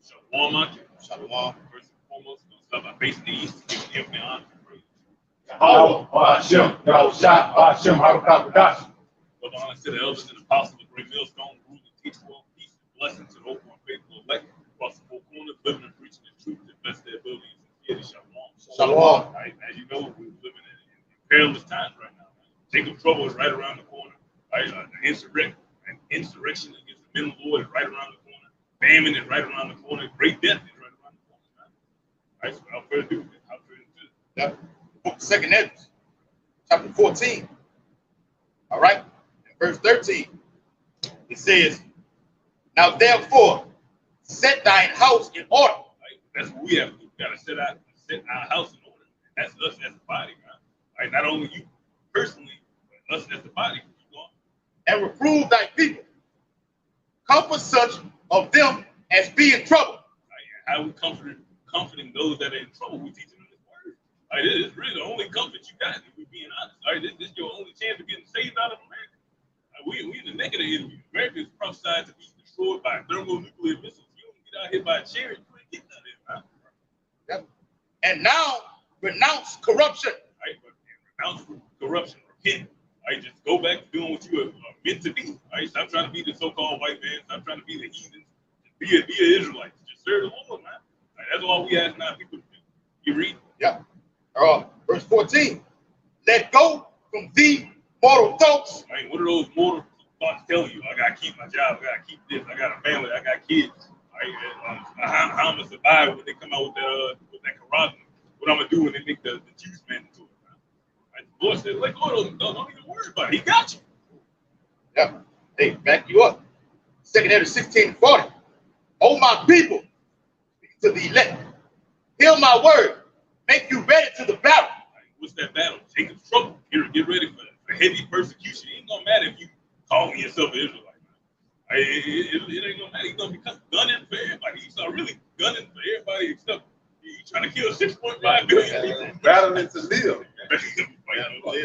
Shalom. Shalom. First and foremost, we're going to start by facing the east to give him the honor and praise. With honor to the elders and apostles of Great Millstone, rule and teach world peace and blessings to the hopeful and faithful elect across the four corners, living and preaching the truth to the best of their abilities and sincerity. Shalom. Shalom. Right, as you know, we're living in perilous times right now. Jacob trouble is right around the corner. Right? The insurrection against the men of the Lord is right around the corner. Famine is right around the corner. Great death is right around the corner. Right? So without further ado, the book of 2 Ezra, chapter 14. All right, verse 13. It says, "Now therefore, set thine house in order." Right? That's what we have to do. We got to set our house in order. That's us as a body, man. Right? Not only you personally, but us as the body. "And reprove thy people. Comfort such of them as be in trouble." Right? How we comforting those that are in trouble? We teach them this word. Right? This is really the only comfort you got, if we're being honest. Right? This is your only chance of getting saved out of America. Right? We in the negative enemy. America is prophesied to be destroyed by thermonuclear missiles. You don't get out here by a chariot, you ain't getting out of here, man. Yep. "And now renounce corruption." Right? Renounce corruption. Repent. Right? Just go back to doing what you are meant to be. Right? Stop trying to be the so-called white man. Stop trying to be the heathens. Be an Israelite. Just serve the Lord, man. Right? That's all we ask now people to do. You read? Yep. Verse 14. "Let go from thee mortal thoughts." Right? What are those mortal thoughts telling you? I gotta keep my job. I gotta keep this. I got a family. I got kids. Right? How I'm gonna survive when they come out with that carotid? What I'm gonna do when they make the juice man into it? Right? The Lord said, "Let go of those. Don't even worry about it. He got you." Yep. They back you up. 2 Ezra 16:40. "O my people, speak to the elect, hear my word, make you ready to the battle." Right? What's that battle? Jacob's trouble. Get ready for heavy persecution. It ain't gonna matter if you call yourself an Israelite. Right? It ain't gonna matter. He's gonna become gunning for everybody. He's not really gunning for everybody except he's trying to kill 6.5 billion people. Battling to live.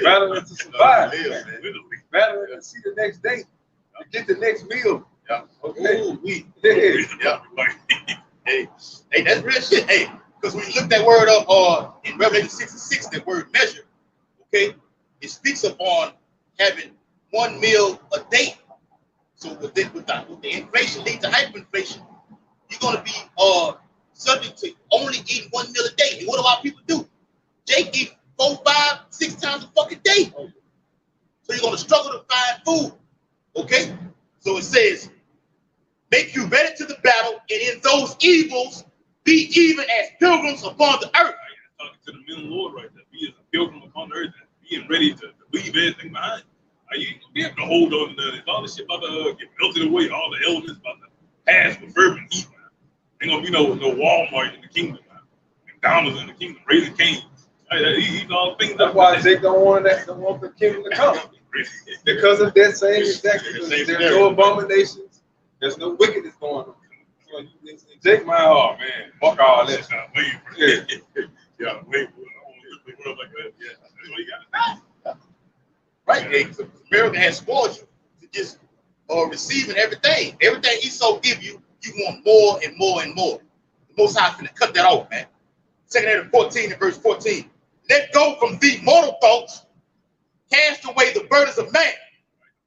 Battling to survive. Battling to see the next day. To get the next meal. Yeah. Okay. Ooh, Yeah. Hey, that's real shit. Hey, because when you look that word up in Revelation 66, that word measure, okay, it speaks upon having one meal a day. So with the inflation leading to hyperinflation, you're gonna be subject to only eating 1 meal a day. And what do our people do? They eat 4, 5, 6 times a fucking day. So you're gonna struggle to find food. Okay? So it says, "Make you ready to the battle, and in those evils be even as pilgrims upon the earth." Talking to the men of the Lord right there. Be as a pilgrim upon the earth, being ready to leave everything behind. You ain't gonna be able to hold on to this. All this shit about to get melted away. All the elements about to pass with fervent heat, man. Ain't gonna be no Walmart in the kingdom, man. McDonald's in the kingdom, Raising Cane's. These all things. That's why they don't want the kingdom to come. Because of that same exact. There's no abominations. There's no wickedness going on. So Jake, my heart, man. Fuck all that. Yeah, wait. Like that. Yeah, that's what you gotta do. Right, because America has spoiled you to just receiving everything. Everything he so give you, you want more and more and more. The Most High is going to cut that off, man. 2 Ezra 14 and verse 14. "Let go from thee mortal thoughts, cast away the burdens of man."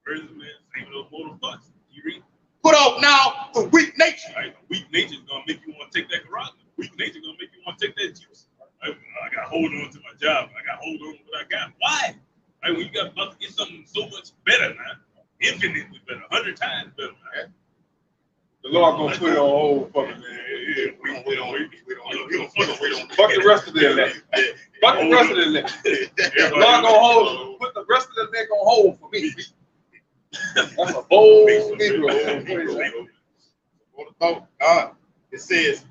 Burdens of man, save those mortal thoughts. You read? "Put off now the weak nature." Right? Weak nature is gonna make you want to take that carotid. Weak nature is gonna make you want to take that juice. Right? I got to hold on to my job. I got to hold on to what I got. Why? Right? When you got about to get something so much better, man, infinitely better, 100 times better, man. The Lord gonna put it on hold for me, man. We don't Fuck the rest of the elect. Fuck the rest of the elect. The Lord gonna put the rest of the elect on hold for me. That's a bold Negro. It says,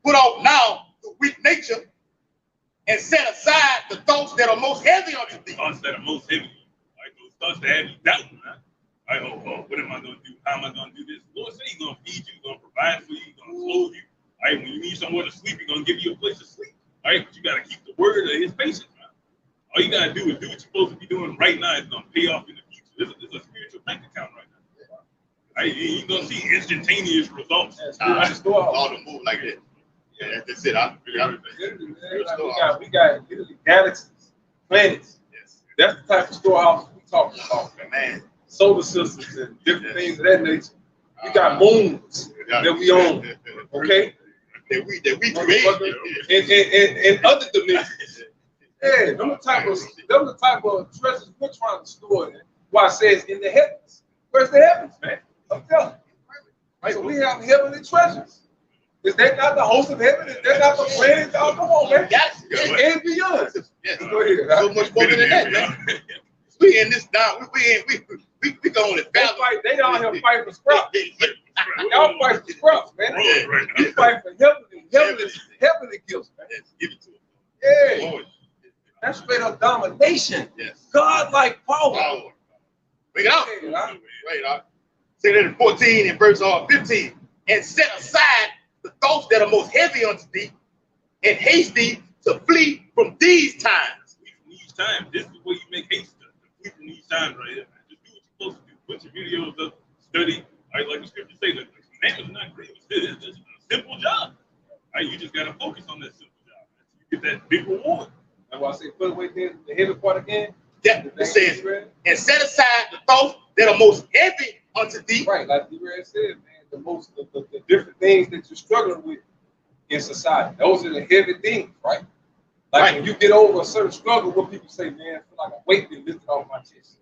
"Put off now the weak nature, and set aside the thoughts that are most heavy on thee." Thoughts that are most heavy. Right? Those thoughts that have you doubting, man. Right? What am I gonna do? How am I gonna do this? The Lord said He's gonna feed you, He's gonna provide for you, He's gonna clothe you. Right? When you need somewhere to sleep, He's gonna give you a place to sleep. Right? But you gotta keep the word of His patience, man. All you gotta do is do what you're supposed to be doing right now. It's gonna pay off in the future. This is a spiritual bank account right now. Right? You're gonna see instantaneous results. All the like that. Yeah, that's it. We got literally galaxies, planets. Yes. That's the type of storehouse we talking about, man. Solar systems and different things of that nature. We got moons that we own, okay? That we created in other dimensions. Yeah, them the type of treasures we're trying to store in. Why it says in the heavens. Where's the heavens, man? I'm telling you. So we have heavenly treasures. Is that not the host of heaven? Is that not the planet? Oh, come on, man. And beyond. Yes. Go ahead. So much more than that, man. We in this down. We going to battle. They down here fighting for scraps. Y'all fight for scraps, man. You fight for heavenly gifts, man. Yes, give it to them. Yeah. That's straight up domination. Yes. God-like power. Bring it out. Right, 2 14 and verse 15. And set aside the thoughts that are most heavy unto thee, and haste thee to flee from these times. These times. This is where you make haste to flee from these times right here, man. Just do what you're supposed to do. Put your videos up, study. Right, like the scripture say, the commandment is not great. It's just a simple job. Right, you just gotta focus on that simple job. You get that big reward. That's why I say put away the heavy part again. Yeah, it says, and set aside the thoughts that are most heavy unto thee. Right, like the Red said, man, the different things that you're struggling with in society. Those are the heavy things, right? Like when you get over a certain struggle, what people say, man, I feel like a weight been lifted off my chest.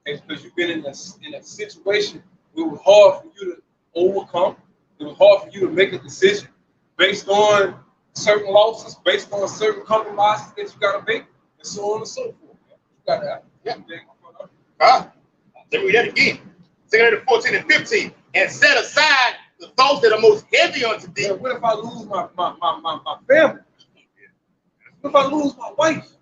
It's because you've been in a situation where it was hard for you to overcome. It was hard for you to make a decision based on certain losses, based on certain compromises that you got to make, and so on and so forth. You got to have Let me read that again. 2 14 and 15. And set aside the thoughts that are most heavy unto thee. What if I lose my family? What if I lose my wife?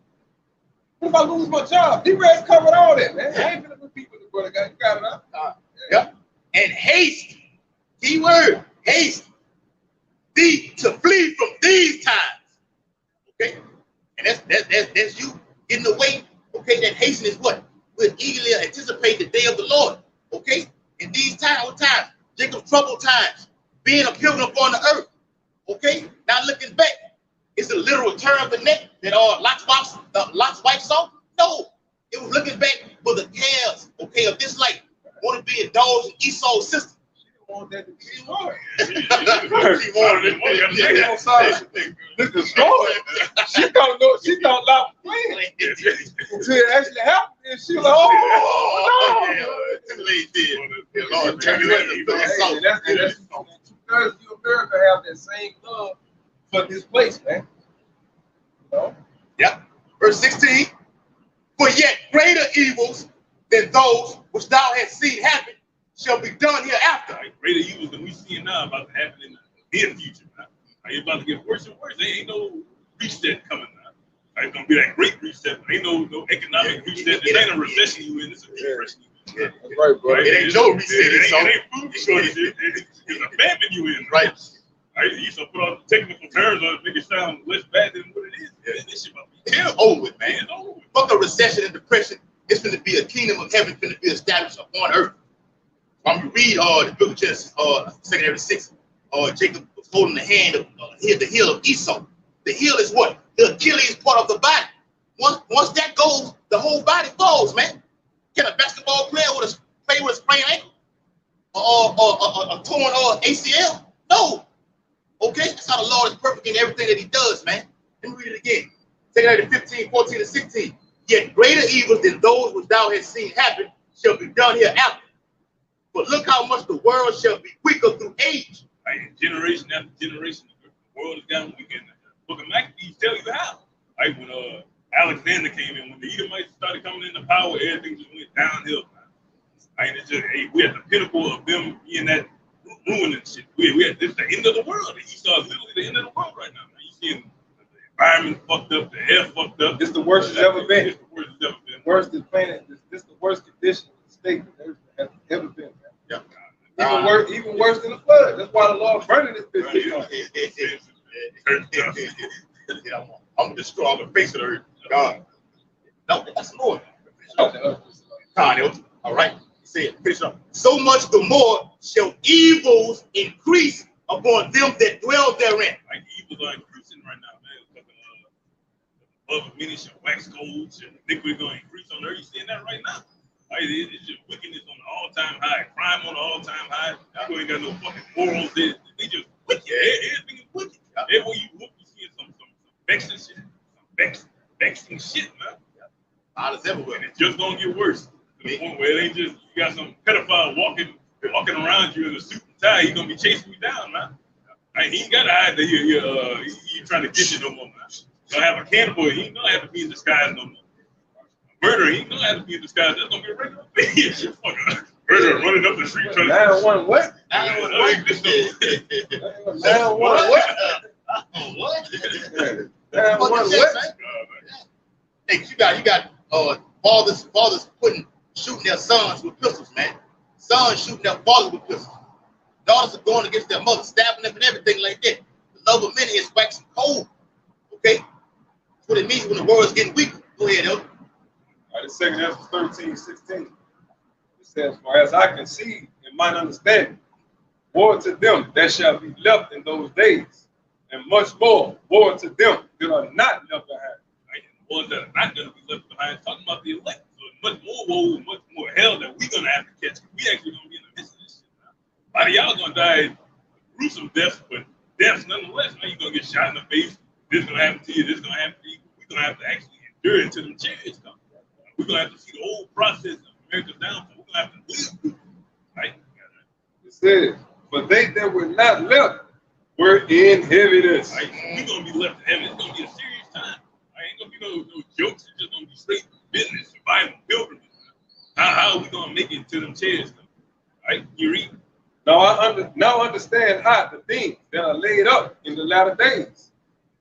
What if I lose my job? D-Red's covered all that, man. I ain't gonna repeat what the brother got. You got it out. Yep. And haste, key word, haste thee to flee from these times. Okay? And that's you getting away. Okay, that hasten is what? We'll eagerly anticipate the day of the Lord. Okay? In these times, Jacob's troubled times, being a pilgrim upon the earth. Okay? Now looking back, it's a literal turn of the neck that Lot's wife saw? No. It was looking back for the cares, okay, of this life. Want to be indulged in Esau's system. She didn't want that to be wrong. She wanted it. Listen, she thought Lot was playing. Until it actually happened, and she was like, oh, no. Lord, turn it That's 2/3 of America have that same love for this place, man. You know? Yep. Verse 16. For yet greater evils than those which thou hast seen happen shall be done hereafter. Right? Greater evils than we see now about to happen in the near future. Now. It's about to get worse and worse. There ain't no reset coming now. It's gonna be that great reset, but ain't no economic reset. It ain't a recession you in. It's a depression you in. That's right, bro. It ain't no reset. It ain't food shortage. It's a famine you in. Right. Right? You used to put all the technical terms on it, make it sound less bad than what it is. Yeah. This shit about to be terrible. It's over with, man. It's over with. Fuck a recession and depression. It's going to be a kingdom of heaven going to be established upon earth. When we read the book of Genesis, 2:6, Jacob was holding the hand of the heel of Esau. The heel is what? The Achilles part of the body. Once that goes, the whole body falls, man. Can a basketball player play with a sprained ankle or a torn ACL? No. Okay, that's how the Lord is perfect in everything that he does, man. Let me read it again. 15, 14, and 16. Yet greater evils than those which thou hast seen happen shall be done hereafter. But look how much the world shall be quicker through age. Right, generation after generation, the world has gotten weaker. Book of Maccabees tell you how. Right, when Alexander came in, when the Edomites started coming into power, everything just went downhill. Right, it's just, we at the pinnacle of them being that ruining shit. This is the end of the world. Esau is literally the end of the world right now. You seeing the environment fucked up, the air fucked up. It's the worst it's ever been. It's the worst it's ever been. Worst than planet. This the worst condition the state has ever been. Man. Yeah. Even worse than the flood. That's why the Lord burning this bitch. I'm gonna destroy the face of the earth. God. No, that's the Lord. All right. He said, so much the more shall evils increase upon them that dwell therein. Like evils are increasing right now, man. Above many shall wax cold, and iniquity going to increase on earth. You seeing that right now? Like, it's just wickedness on the all-time high, crime on the all-time high. People ain't got no fucking morals. They just wicked. Everything is wicked. Everywhere you look, you see some vexing shit. Some vexing shit, man. Violence everywhere. And it's just gonna get worse. To the point where it ain't just you got some pedophile walking around you in a suit and tie. He's gonna be chasing you down, man. Like, he ain't gotta hide that he trying to get you no more, man. Don't have a cannibal. He ain't gonna have to be in disguise no more. Murder, he ain't gonna have to be in disguise. That's gonna be a regular thing. Murder running up the street trying to. 911 what? 911 what? What? 911 what? Hey, you got fathers shooting their sons with pistols, man. Sons shooting their fathers with pistols. Daughters are going against their mother, stabbing them and everything like that. The love of many is waxing cold. Okay? That's what it means when the world's getting weaker. Go ahead, Elder. All right, the second Ezra 13:16. It says, for as I conceive in mine understanding, woe to them that shall be left in those days, and much more woe to them that are not left behind. Right? And the ones that are not going to be left behind, talking about the elect. So much more woe, much more hell that we're going to have to catch. We actually going to be in the midst of this shit now. A lot of y'all going to die gruesome deaths, but deaths nonetheless. Now you're going to get shot in the face. This is going to happen to you. This is going to happen to you. We're going to have to actually endure until them chariots come. We're going to have to see the whole process of America's downfall. We're going to have to live through it. Right? It says, but they that were not left were in heaviness. Right? We're going to be left in heaven. It's going to be a serious time. Ain't going to be no jokes. It's just going to be straight business, survival, pilgrimage. How are we going to make it to them chairs? Right? You read? Now understand the things that are laid up in the latter days.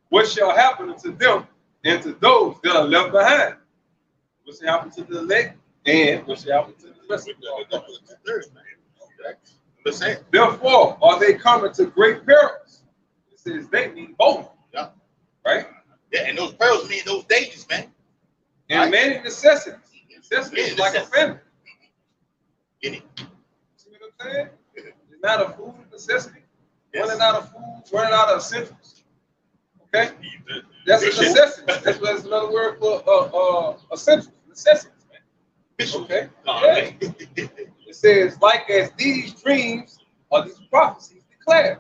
What shall happen to them and to those that are left behind? What shall happen to the elect and what shall happen to the rest of the Therefore are they coming to great perils. It says they mean both. Yeah. Right? Yeah, and those perils mean those dangers, man. And right? many necessities. Necessities Yeah, like a family. Any. See what I'm saying? It's not a food necessity. Yes. Running out of food, running out of essentials. Okay? That's a necessity. That's another word for essentials. Necessities, man. Okay? Yeah. It says, like as these dreams or these prophecies declare.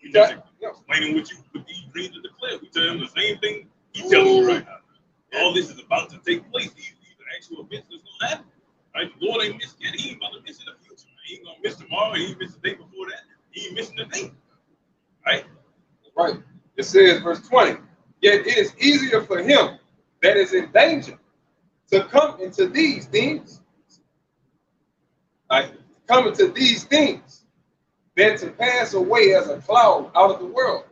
We just explaining what these dreams are declared. We tell them the same thing he's telling you right now. All this is about to take place. These are actual events that's going to happen. Right? The Lord ain't missed yet. He ain't about to miss in the future. He ain't going to miss tomorrow. He ain't miss the day before that. He ain't missing the day. Right? Right. It says, verse 20, yet it is easier for him that is in danger to come into these things, come into these things, than to pass away as a cloud out of the world,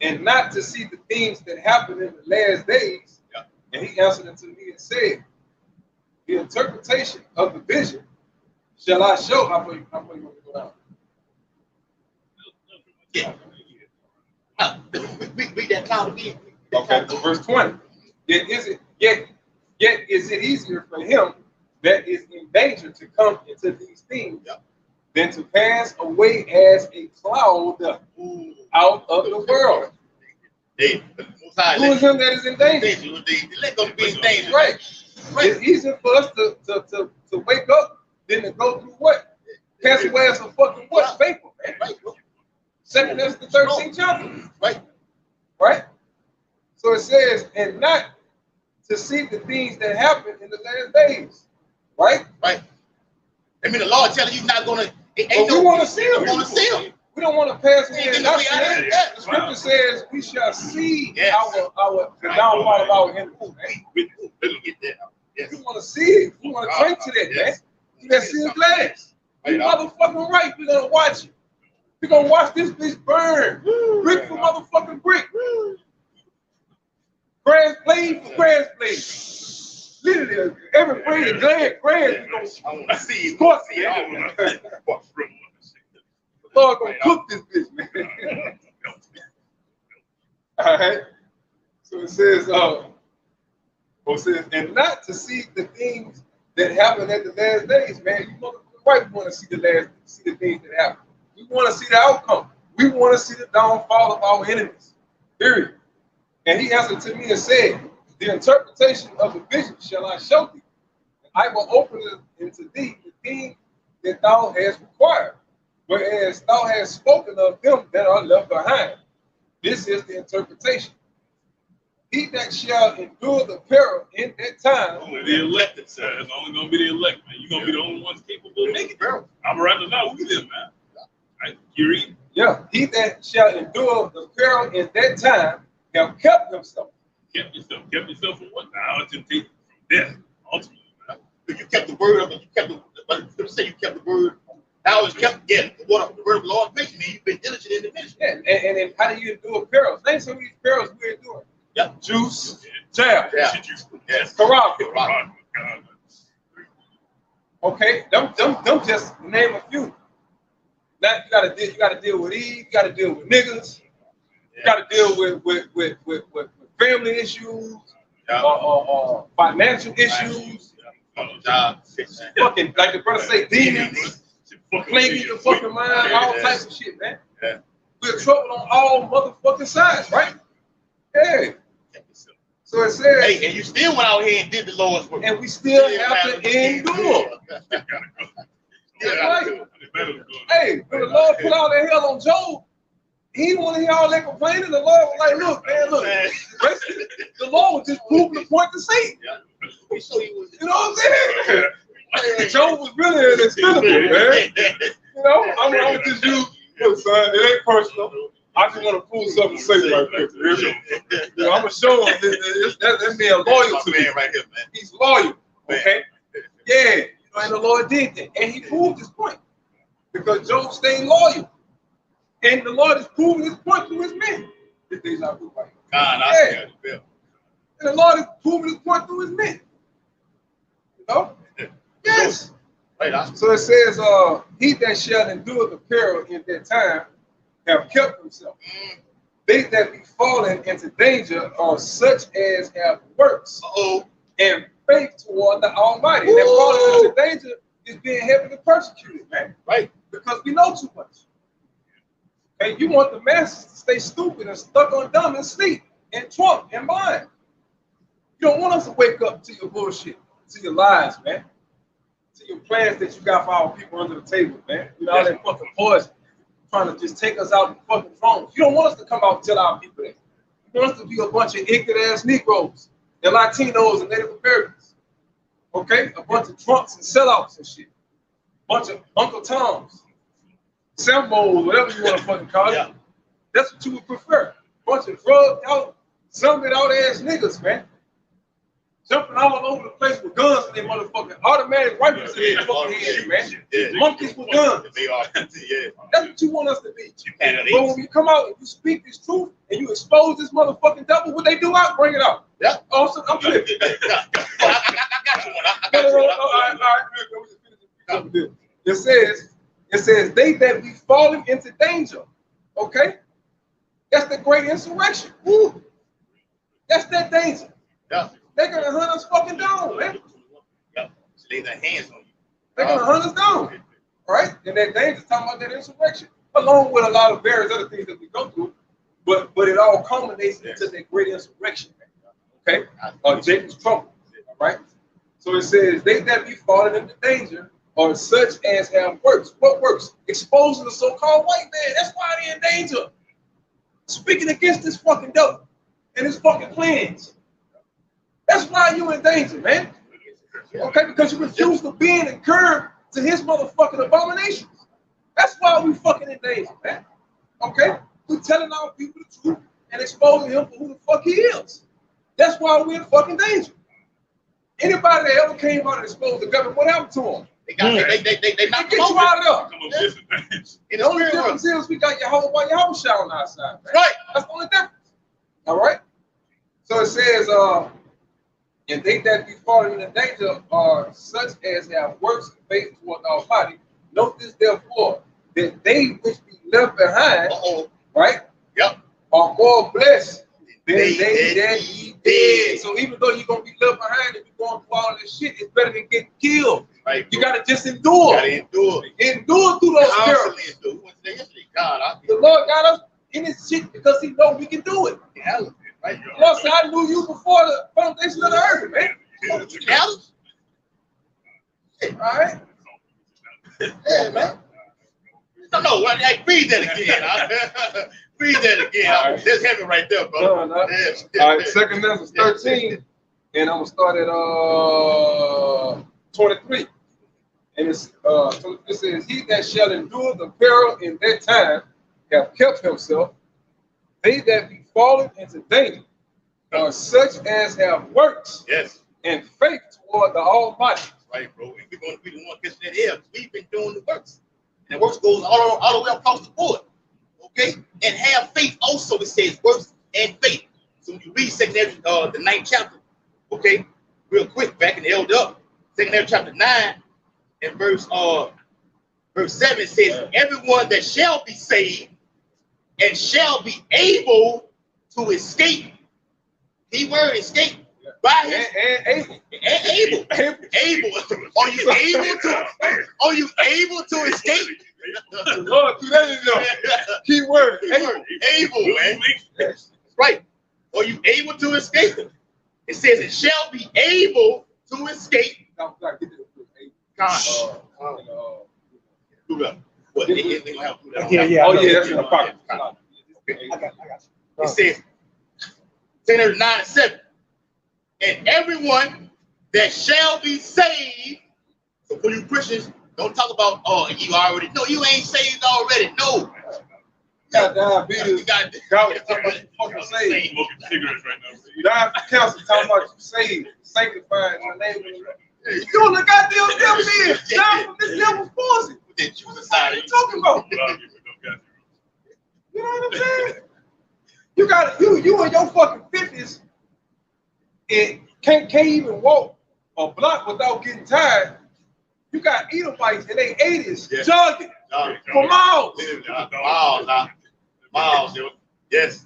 and not to see the things that happen in the last days. Yeah. And he answered unto me and said, the interpretation of the vision shall I show. How far you want to go down? Yeah. Read that cloud again. Okay, so verse 20. Yet is it easier for him that is in danger to come into these things than to pass away as a cloud out of the world? Hey, who is him that is in danger? Let them be in danger. Right. It's easier for us to wake up than to go through what? Pass away as a fucking what? Vapor, man. Right. Second Ezra the 13th chapter. Right. Right? So it says, and not to see the things that happen in the last days. Right? Right. I mean, the Lord telling you not going to. We want to see them. We want to see them. We don't want to pass away. The scripture says we shall see the downfall of our enemies. We get that. Yes. We want to see it. We want to drink to that, man. To that sealed glass. You motherfucking right. We're going to watch it. We're going to watch this bitch burn. Brick for motherfucking brick. Grass blade for grass blade. Literally, every blade, grass. I want to see it. The Lord gonna cook this bitch, man. All right. So it says, and not to see the things that happen at the last days, man. You want to see the things that happen. We want to see the outcome. we want to see the downfall of our enemies. Period. And he answered to me and said, the interpretation of the vision shall I show thee. I will open it unto thee the thing that thou hast required, whereas thou hast spoken of them that are left behind. This is the interpretation. He that shall endure the peril in that time. Only the elected, sir. It's only going to be the elect, man. You're going to be the only ones capable of making it. I'm rather not with them, man. Right? You read? Yeah. He that shall endure the peril in that time have kept himself. Kept yourself from what? Now to take from death, ultimately, man. But you kept the word of it. You kept the. But say you kept the word. Now it's kept. Yeah, the word of the Lord makes me. You've been diligent in the ministry. Yeah. And then how do you endure perils? Name some of these perils we're enduring. Yep. Juice, jab, Yes. Karaka. Okay, them just name a few. Now you gotta deal with Eve, you gotta deal with niggas, you gotta deal with family issues, financial issues, fucking like the brother say, demons, plaguing your fucking mind, all types of shit, man. Yeah. We're trouble on all motherfucking sides, right? Hey. So it says, hey, and you still went out here and did the Lord's work. And we still have to endure. Right. Hey, when the Lord put all that hell on Job, he didn't want to hear all that complaining. The Lord was like, look, man, look. Basically, the Lord was just proving the point to Satan. You know what I'm saying? Job was really an expendable, man. You know, I'm gonna just use, look, son, it ain't personal. I just want to prove something to say right quick. Really. You know, I'm gonna show him that man loyal to me. Right here, man. He's loyal. Okay. Yeah. You know, and the Lord did that, and He proved His point because Job stayed loyal, and the Lord is proving His point through His men. This thing's not good, right? God, yeah. And the Lord is proving His point through His men. You know? Yes. Right. So it says, he that shall endure the peril in that time have kept himself. They that be fallen into danger are such as have works and faith toward the Almighty. And that falling into danger is being heavily persecuted, man. Right. Because we know too much. And you want the masses to stay stupid and stuck on dumb and sleep and drunk and blind. You don't want us to wake up to your bullshit, to your lies, man. To your plans that you got for our people under the table, man. You know, all that fucking poison. Trying to just take us out of the fucking thrones. You don't want us to come out and tell our people that. You want us to be a bunch of ignorant ass Negroes and Latinos and Native Americans. Okay? A bunch of drunks and sellouts and shit. Bunch of Uncle Toms, Sambos, whatever you want to fucking call it. That's what you would prefer. Bunch of drugged out, zombied out ass niggas, man. Jumping all over the place with guns in their motherfucking automatic rifles in their fucking head, man. Monkeys with guns. That's what you want us to be. But when you come out and you speak this truth and you expose this motherfucking devil, what they do out, bring it out. Yeah. Also, I'm flipping. I got you one. All right. It says, they that be falling into danger. Okay? That's the great insurrection. Woo. That's that danger. Yeah. They're gonna hunt us fucking down, man. Yeah. So lay their hands on you. They're gonna hunt us down. All right? And that danger talking about that insurrection, along with a lot of various other things that we go through, but it all culminates into that great insurrection, man. Okay? Jacob's trouble. All right? So it says, they that be falling into danger are such as have works. What works? Exposing the so-called white man. That's why they're in danger. Speaking against this fucking devil and his fucking plans. That's why you in danger, man. Okay, because you refuse to bend and curb to his motherfucking abominations. That's why we fucking in danger, man. Okay? We're telling our people the truth and exposing him for who the fuck he is. That's why we're in fucking danger. Anybody that ever came out and exposed the government, what happened to them? They knocked get you out of there. In the only difference is we got your whole shot on our side, man. Right. That's the only difference. All right? So it says, and they that be falling into danger are such as have works and faith toward the Almighty. Note this, therefore, that they which be left behind, right? Yep. Are more blessed than they that be dead. So even though you're gonna be left behind and you're going through all this shit, it's better than getting killed. Right. You gotta just endure. You gotta endure. Endure through those Constantly perils. endure. We went today yesterday. God, The Lord got us in His shit because He knows we can do it. right? The Lord said, "I knew you before the foundation of the earth, man." All right. Yeah, man. No, like, read that again. Read that again. Right. That's heavy right there, brother. No. Yes. All right, 2 Corinthians 13, and I'm gonna start at 23. And it's 23 says, "He that shall endure the peril in that time have kept himself. They that be fallen into danger are such as have works Yes. and faith toward the Almighty." Right, bro. We're going to be the one catching that air. We've been doing the works. And the works goes all the way across the board. Okay? And have faith also, it says works and faith. So when you read secondary, the 9th chapter, okay, real quick, back in the Elder Up, secondary chapter 9 and verse 7 says, "Everyone that shall be saved and shall be able to escape," key word, escape, by his and able. Are you able to escape? Lord, do that in there. Key word, Able, man. That's right. Are you able to escape? It says it shall be able to escape. God. Do that. What? They gonna have to do that. Yeah. Oh yeah, that's in the pocket. Okay. I got It says, 9 and 7. "And everyone that shall be saved." So for you Christians, don't talk about, "Oh, you already." No, you ain't saved already. No. Got diabetes. You got God was talking about you fucking saved. Smoking cigarettes right now. You died for cancer, talking about you saved, sanctified in the name of the Lord. You doing the goddamn devil in. Down from this devil's poison. With that juice What inside are of you you. talking about? You know what I'm saying? You got you in your fucking 50s and can't even walk a block without getting tired. You got Edomites in their 80s Yes. jogging for miles. Miles. Yes.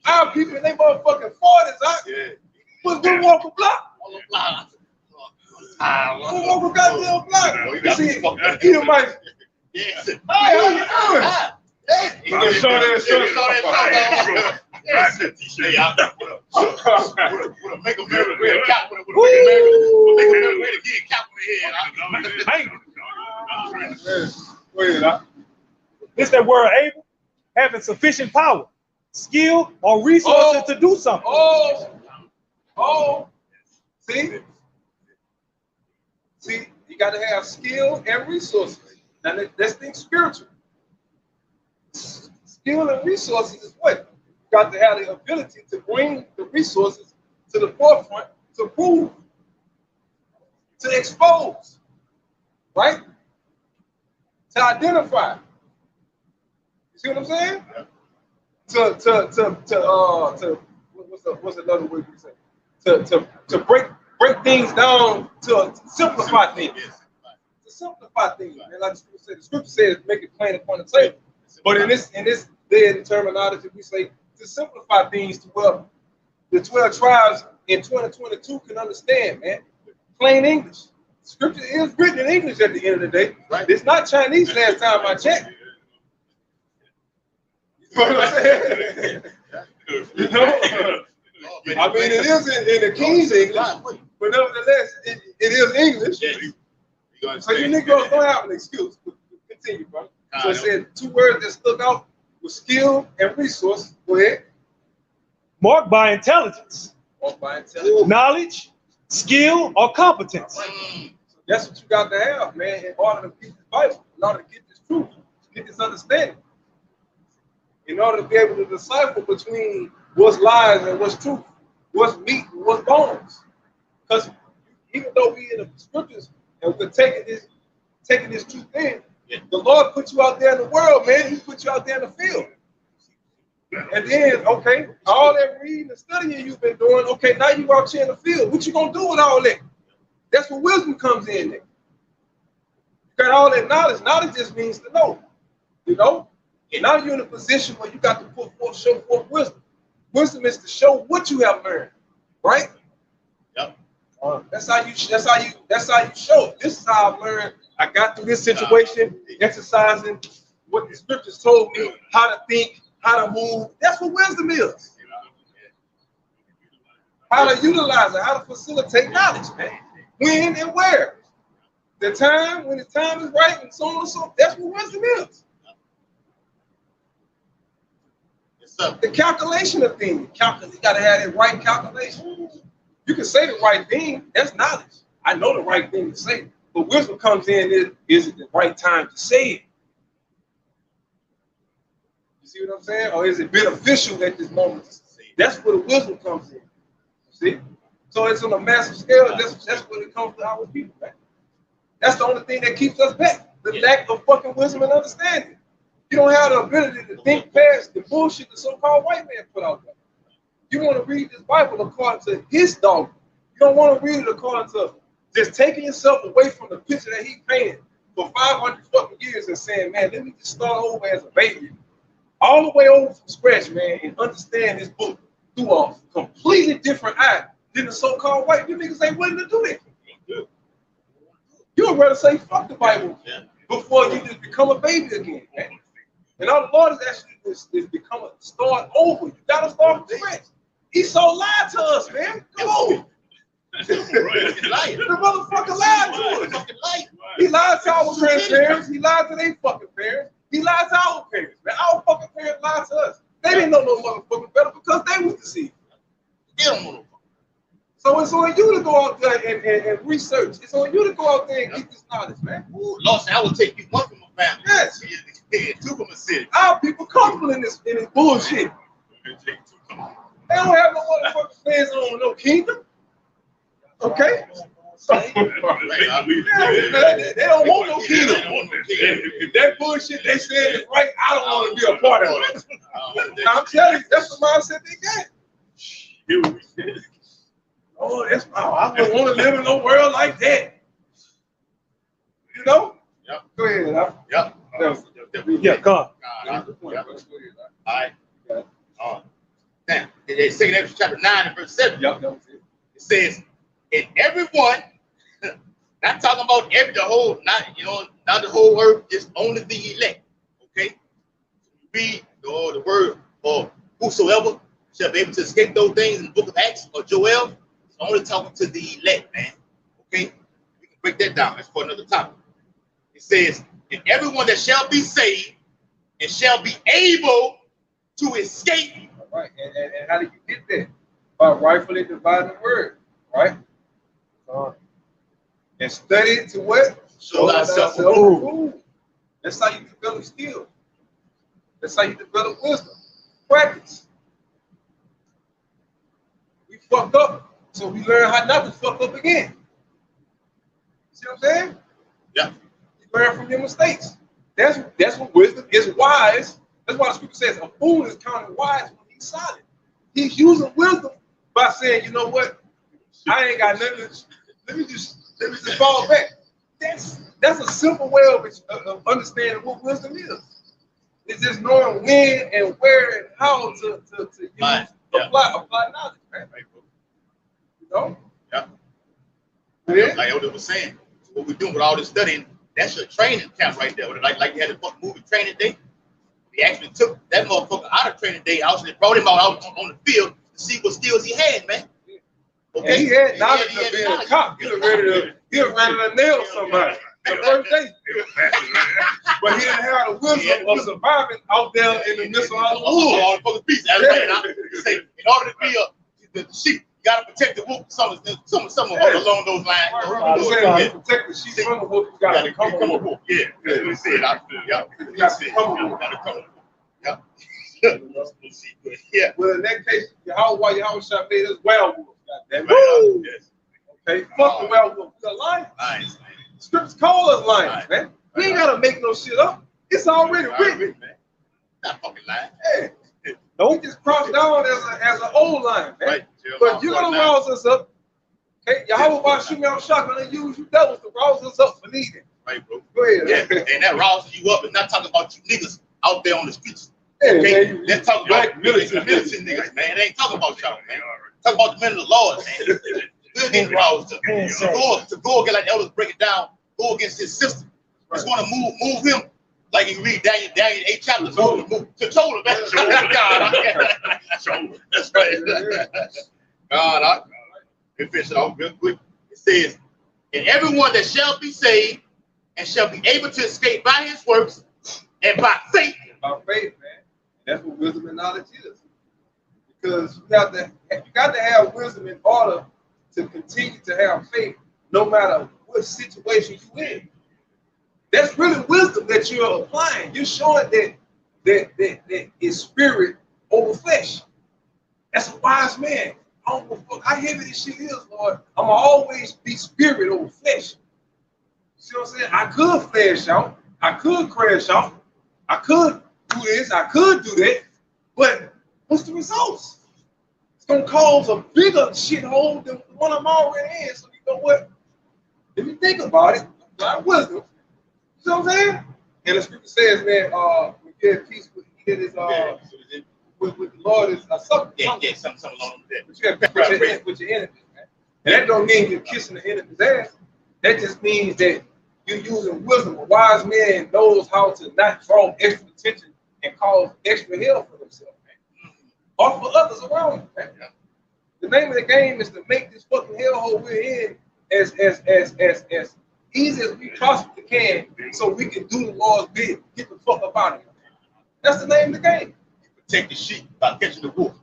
Our people in their motherfucking 40s, Yeah. we walk a block. All the block. We walk a goddamn block. Oh, you You got see, me fucked up. Edomites. Yes. Hey, how you doing? Hey, You gonna show that shit? Yes. Hey, make America great again. Cap on the head. This that word able, having sufficient power, skill, or resources to do something. See, you got to have skill and resources. Now let's think spiritual. Skill and resources is what? You got to have the ability to bring the resources to the forefront, to prove, to expose, right? To identify. You see what I'm saying? What's another word you say? To break things down, to simplify things. To simplify things, man. Like the scripture says, make it plain upon the table. But in this day and terminology, we say to simplify things to where the 12 tribes in 2022 can understand, man. Plain English. Scripture is written in English at the end of the day. Right. It's not Chinese last time I checked. You know what I'm saying? You know? I mean, it is in the King's English, but nevertheless, it is English. So you Negroes don't have an excuse. Continue, brother. So it said 2 words that stuck out with skill and resource. Go ahead. Marked by intelligence, knowledge, skill, or competence. So that's what you got to have, man, in order to get this Bible, in order to get this truth, get this understanding. In order to be able to decipher between what's lies and what's truth, what's meat and what's bones. Because even though we in the scriptures and we're taking this truth in, the Lord put you out there in the world, man. He put you out there in the field. And then, okay, all that reading and studying you've been doing, okay, now you out here in the field. What you gonna do with all that? That's where wisdom comes in there. You got all that knowledge. Knowledge just means to know, you know? And now you're in a position where you got to show forth wisdom. Wisdom is to show what you have learned, right? Yep. That's how you show it. This is how I learned. I got through this situation, exercising what the scriptures told me, how to think, how to move. That's what wisdom is. How to utilize it, how to facilitate knowledge, man. When and where. The time, when the time is right, and so on and so on. That's what wisdom is. The calculation of things. You gotta have the right calculation. You can say the right thing, that's knowledge. I know the right thing to say. But wisdom comes in, is it the right time to say it? You see what I'm saying? Or is it beneficial at this moment? That's where the wisdom comes in. See? So it's on a massive scale. That's when it comes to our people, man. That's the only thing that keeps us back. The lack of fucking wisdom and understanding. You don't have the ability to think past the bullshit the so-called white man put out there. You want to read this Bible according to his dogma. You don't want to read it according to just taking yourself away from the picture that he painted for 500 fucking years and saying, man, let me just start over as a baby. All the way over from scratch, man, and understand this book through a completely different eye than the so-called white. You niggas ain't willing to do that. You would rather say fuck the Bible before you just become a baby again, man. And all the Lord is actually is become a start over. You gotta start from scratch. Esau lied to us, man. Come on. The motherfucker lied to us. He lied to our grandparents. He lied to their fucking parents. He lied to our parents, man. Our fucking parents lied to us. They didn't know no motherfucking better because they was deceived. They don't know. So it's on you to go out there and research. It's on you to go out there and get this knowledge, man. Ooh, Lord, I will take you one from a family. Yes. Two from a city. Our people comfortable in this bullshit. They don't have no motherfucking fans on no kingdom. Okay? They don't want no kingdom. If that bullshit they said is right, I don't want to be a part of it. I'm telling you, that's the mindset they got. Oh, I wouldn't want to live in no world like that. You know? Yep. Go ahead. Yep. Yeah, come on. All right. Now, in 2nd Ezra chapter 9 and verse 7, it says, and everyone, not talking about not the whole earth, just only the elect. Okay? Read the word, or whosoever shall be able to escape those things in the book of Acts or Joel. It's only talking to the elect, man. Okay? We can break that down. That's for another topic. It says, and everyone that shall be saved and shall be able to escape. All right. And how do you get there? By rightfully dividing the word, right? And study to what? Show thyself approved. That's how you develop skill. That's how you develop wisdom. Practice. We fucked up, so we learn how not to fuck up again. See what I'm saying? Yeah. You learn from your mistakes. That's what wisdom is. Wise. That's why the scripture says a fool is counted wise when he's silent. He's using wisdom by saying, you know what? I ain't got nothing. Let me just fall back. That's a simple way of understanding what wisdom is. It's just knowing when and where and how to use, apply knowledge, man. You know? Yeah. Yeah. Like Elder was saying, what we're doing with all this studying, that's your training camp right there. Like you had the fucking movie Training Day. They actually took that motherfucker out of Training Day, actually brought him out on the field to see what skills he had, man. Okay, and he had knowledge of being a cop. He was ready to nail somebody the first day. But he didn't have the wisdom of surviving out there in the midst of all the wolves. All the fucking beasts. That's right. Say, in order to be the sheep, you gotta protect the wolf. Some along those lines. Protect the sheep from the wolf. You gotta come a wolf. Yeah, that's what he said. You gotta come a wolf. Yeah. Well, in that case, Yahweh shall made us werewolves. That's right. Yes. Okay, fuck the werewolf. We're lions. Lions. Scriptures call us lions, man. We ain't gotta make no shit up. It's already written. Man. Not fucking lying. Yeah. Don't just cross down as an old lion, man. Right. But you're gonna rouse us up. Okay, Yahweh about shoot me out shotgun and use you devils to rouse us up for needing. Right, bro. Go ahead. Yeah, and that rouses you up. It's not talking about you niggas out there on the streets. Okay, man, let's talk about military niggas, man. They ain't talking about y'all, man. Talk about the men of the Lord, man. We'll get roused up. To go against, like the elders break it down, go against his system. It's going to move him, like you read Daniel 8 chapters, move to total. That's right. God, let me finish it off real quick. It says, and everyone that shall be saved and shall be able to escape by his works and by faith. By faith, man. That's what wisdom and knowledge is. Because you got to have wisdom in order to continue to have faith, no matter what situation you're in. That's really wisdom that you're applying. You're showing that is spirit over flesh. That's a wise man. I don't know how heavy this shit is, Lord. I'm gonna always be spirit over flesh. See what I'm saying? I could flash out. I could crash out. I could do this. I could do that. But what's the results? It's gonna cause a bigger shithole than the one I'm already in. So you know what? If you think about it, God wisdom. You know what I'm saying? And the scripture says, man, we get peace with with the Lord is something. Yeah, something along that. But you have peace with your enemies, man. And that don't mean you're kissing the enemy's ass. That just means that you're using wisdom. A wise man knows how to not draw extra attention and cause extra hell for themselves, man. Or for others around you, man. The name of the game is to make this fucking hellhole we're in as easy as we possibly can, so we can do the Lord's bid. Get the fuck up out of here. That's the name of the game. Protect the sheep by catching the wolf.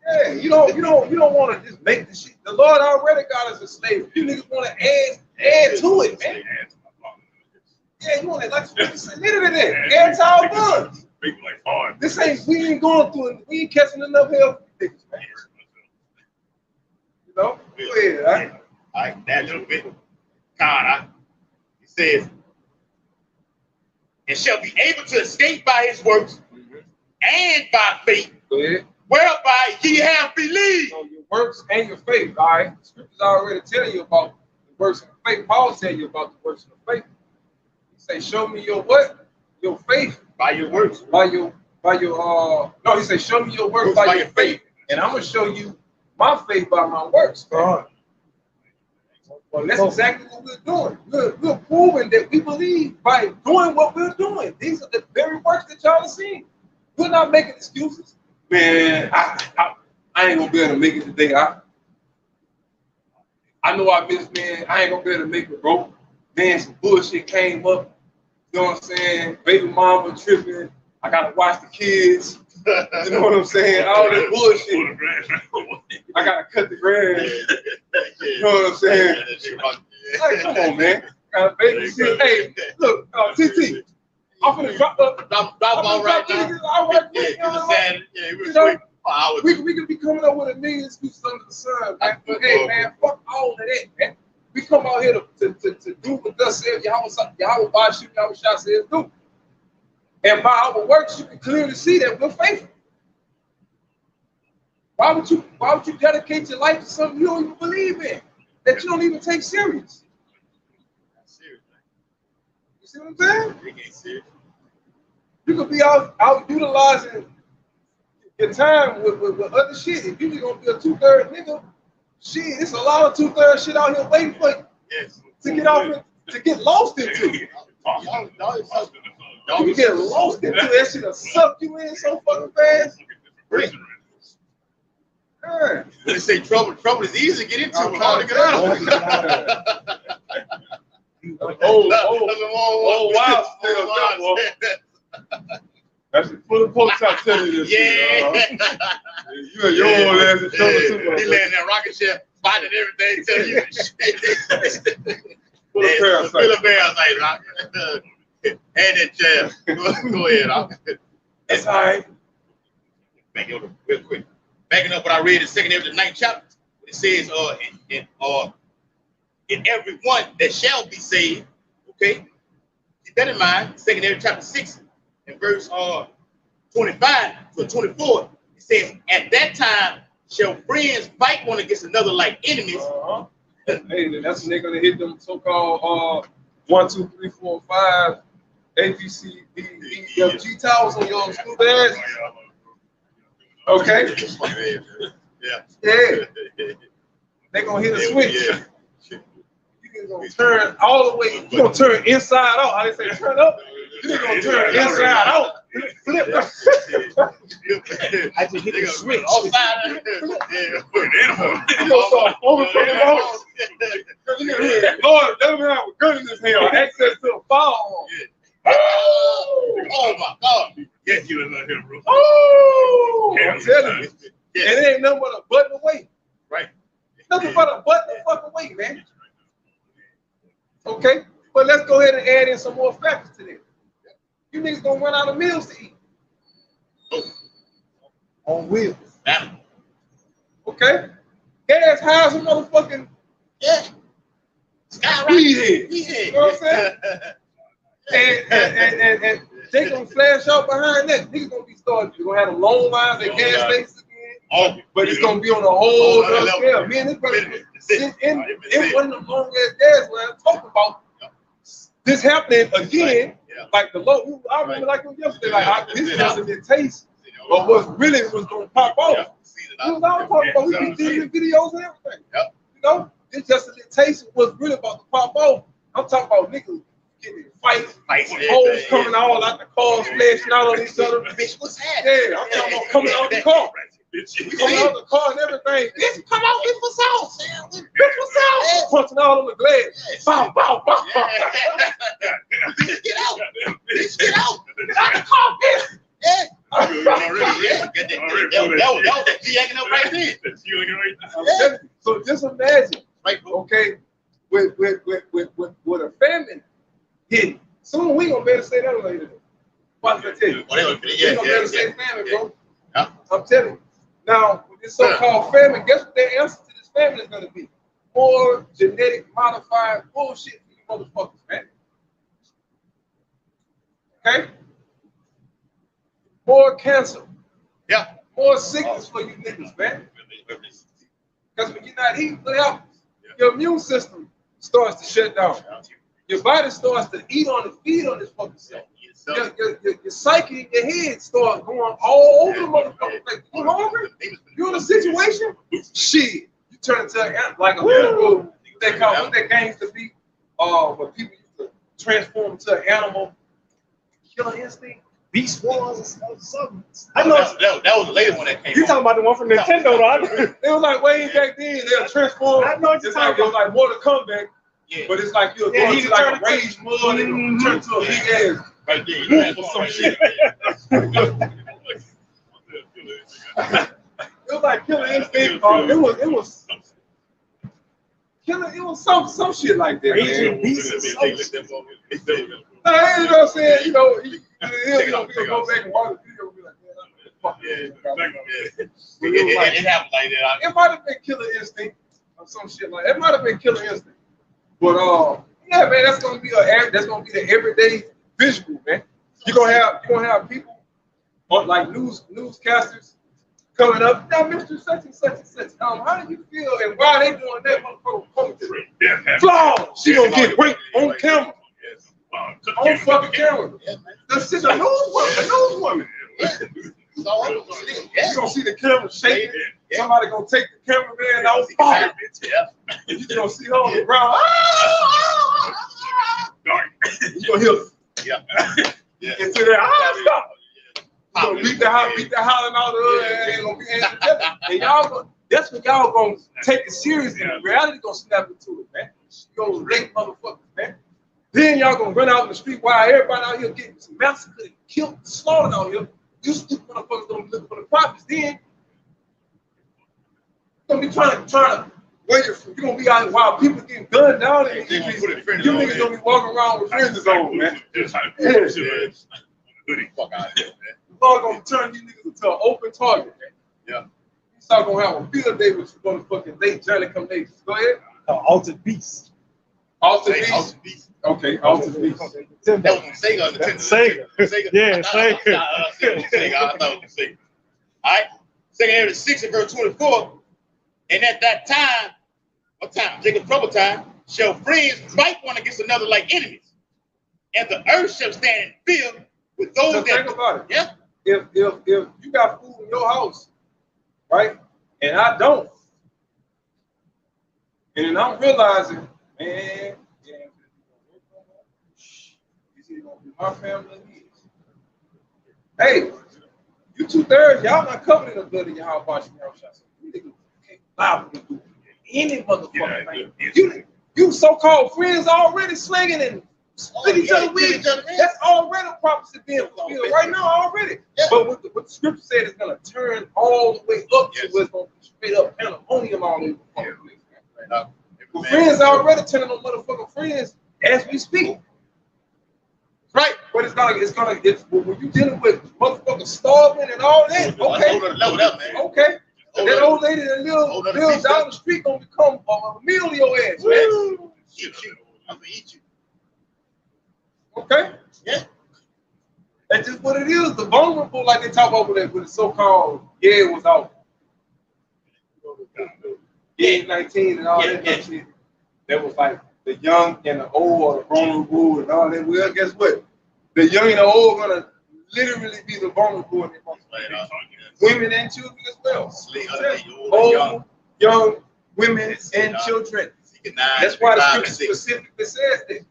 Yeah, you don't want to just make the shit. The Lord already got us a slave. You niggas want to add to it, man. Yeah, you want to like literally that. Add to our guns. This ain't we ain't going through it. We ain't catching enough hell for niggas, man. You know? Go ahead, right? All right, that little bit. God, he says, and shall be able to escape by his works and by faith, whereby ye have believed. So your works and your faith, all right? The scriptures already tell you about the works of faith. Paul tell you about the works of faith. He say, show me your what? Your faith. By your works. No, he say, show me your works by your faith. And I'm gonna show you my faith by my works. Well, that's exactly what we're doing. We're proving that we believe by doing what we're doing. These are the very works that y'all are seeing. We're not making excuses. Man, I ain't gonna be able to make it today. I know I missed, man. I ain't gonna be able to make it, bro. Man, some bullshit came up. You know what I'm saying? Baby mama tripping. I gotta watch the kids. You know what I'm saying? All this bullshit. I gotta cut the grass. You know what I'm saying? Like, come on, man. Gotta babysit. Hey, look, TT. I'm gonna drop all right now. All right, we can be coming up with a million excuses under the sun, man. But hey, man, fuck all of that, man. We come out here to do what thus said Yahweh says do. And by our works, you can clearly see that we're faithful. Why would you dedicate your life to something you don't even believe in, that you don't even take serious? You see what I'm saying? You could be out utilizing your time with other shit. If you're gonna be a 2/3 nigga, shit, it's a lot of 2/3 shit out here waiting for you to get off to get lost into. You get lost into that shit, will suck you in so fucking fast. When they say trouble is easy to get into, hard to get out. Wow. That's full of posts I tell you this. Yeah. You and your old ass in trouble too. He laying in that rocket ship, fighting everything, tell you shit. Full of parasites, rock. And that chair. Go ahead. That's all right. Back it up real quick. Backing up what I read in 2 Timothy the 9th chapter. It says, in every one that shall be saved, okay? Keep that in mind. 2 Timothy chapter 6 and verse 25 to 24. It says, at that time shall friends fight one against another like enemies. Hey, that's when they're gonna hit them so-called 1, 2, 3, 4, 5 ABC, D, E, F, G towers on your school bags. Okay. Yeah. They're gonna hit a switch. You're gonna turn all the way, you're gonna turn inside out. How they say turn up? You're gonna turn inside out. Flip. I just hit the switch. All sides. You gonna start overcoming all. Lord, let me have a gun in this hell. Access to a firearm. Oh my God. Get you in here, bro. Oh, I'm telling you. And it ain't nothing but a button away. Right. Nothing but a button the fuck away, man. Okay, but let's go ahead and add in some more factors to this. You niggas gonna run out of meals to eat. On wheels. Okay? Gas high as a motherfucking Skyrocket. You know what I'm saying? And they gonna flash out behind that. Niggas gonna be starting. You're gonna have the long lines at gas stations again. But it's gonna be on a whole other scale. Man, this brother in one of the long ass gas lines talking about this happening again. Like the low, I remember like yesterday, like this doesn't taste, but what really was gonna pop off. We was all talking about, we be doing videos and everything. You know, it's just a little taste was really about to pop off. I'm talking about niggas getting in fights, hoes coming all out the car, splashing out on each other. Bitch, what's happening? Yeah, I'm talking about coming out the car. Coming out the car and everything. Bitch, come out, bitch, for sauce. Bitch, for sauce. Punching out on the glass. Bow, bow, bow. Bitch, get out. Bitch, get out. Get out the car, bitch. Yeah. That was that G acting up right there. So just imagine, right? Okay, with a famine hitting. Soon we gonna better say that later. Watch I tell you. We gonna better say famine, bro. I'm telling you. Now, with this so-called famine, guess what the answer to this famine is gonna be? More genetic modified bullshit for you motherfuckers, man. Okay? More cancer. Yeah. More sickness for you niggas, man. Because when you're not eating, what happens? Your immune system starts to shut down. Your body starts to eat on and feed on this fucking stuff. Your psyche in your head starts going all over the motherfucker. Like, you hungry? You in a situation? Shit. You turn into like a little, they call what that game used to be, where people used to transform into an animal. Killer instinct. Beast Wars or something. I know that was the latest one that came. You talking about the one from Nintendo, though? It was like way back then. They'll transform. I know what you're It's like, it was like Mortal Kombat. Yeah. But it's like you're going to like a rage mode and turn to a big ass. Right there. Or some shit. It was like Killer Instinct. It was Killer. It was some shit like that. Raging Man. Beast. You know what I'm saying? You know, he'll go back and watch the video and be like, man, fuck It happened like that. it might have been Killer Instinct or some shit like that. It might have been Killer Instinct. But yeah, man, that's gonna be the everyday visual, man. You're gonna have people like newscasters coming up. Now, Mr. Such and such and such. How do you feel and why they doing that? Motherfucker, flawed. She gonna get raped on camera. On fucking camera. That's just a news woman. You gonna see the camera shaking. Somebody gonna take the cameraman out. You gonna see her on the ground. You gonna hear into there. Stop. You gonna beat the hollering out of her and ain't gonna be together. And y'all gonna, that's when y'all gonna take it serious and reality gonna snap into it, man. You gonna late motherfuckers, man. Then y'all gonna run out in the street while everybody out here getting massacred, killed, slaughtered out here. You stupid motherfuckers gonna be looking for the profits. Then you're gonna be trying to wait. You're gonna be out while people getting gunned down and you niggas gonna be walking around with fringes on, man. Fuck out of here, man. You're gonna turn these niggas into an open target, man. Yeah. You start gonna have a field day with you motherfucking late Johnny come late. Go ahead. Altered Beast. Altered Beast. Okay, Altered Beast. That was on Sega. Sega. Yeah, Sega. I thought it was Sega. All right. Second area 6 and verse 24. And at that time, what time? Jacob trouble time, shall friends fight one against another like enemies. And the earth shall stand in fear with those So that. think about it. Yeah. If you got food in your house, right, and I don't, And then I'm realizing, man, yeah, this is gonna be my family needs. Hey, you 2/3, y'all not covering the blood in your house washing your shots. You niggas can't lie with you. Any motherfucker thing. You so-called friends already slinging and split each other with. That's already a prophecy being fulfilled right now already. Yeah. But what the scripture said is gonna turn all the way up to where it's gonna be straight up pandemonium all over the place. Well, friends already turning on motherfucking friends as we speak. Right, but it's when you dealing with motherfuckers starving and all that, okay, okay. And that old lady that lives down the street gonna become a meal to your ass, man. I'm gonna eat you. Okay? Yeah. That's just what it is. The vulnerable, like they talk over there with the so-called was out. Yeah, 19 and all that shit. That was like the young and the old or the vulnerable and all that. Well, guess what? The young and the old are gonna literally be the vulnerable in their women and children as well. Old, young, women and children. That's why the scripture specifically says that.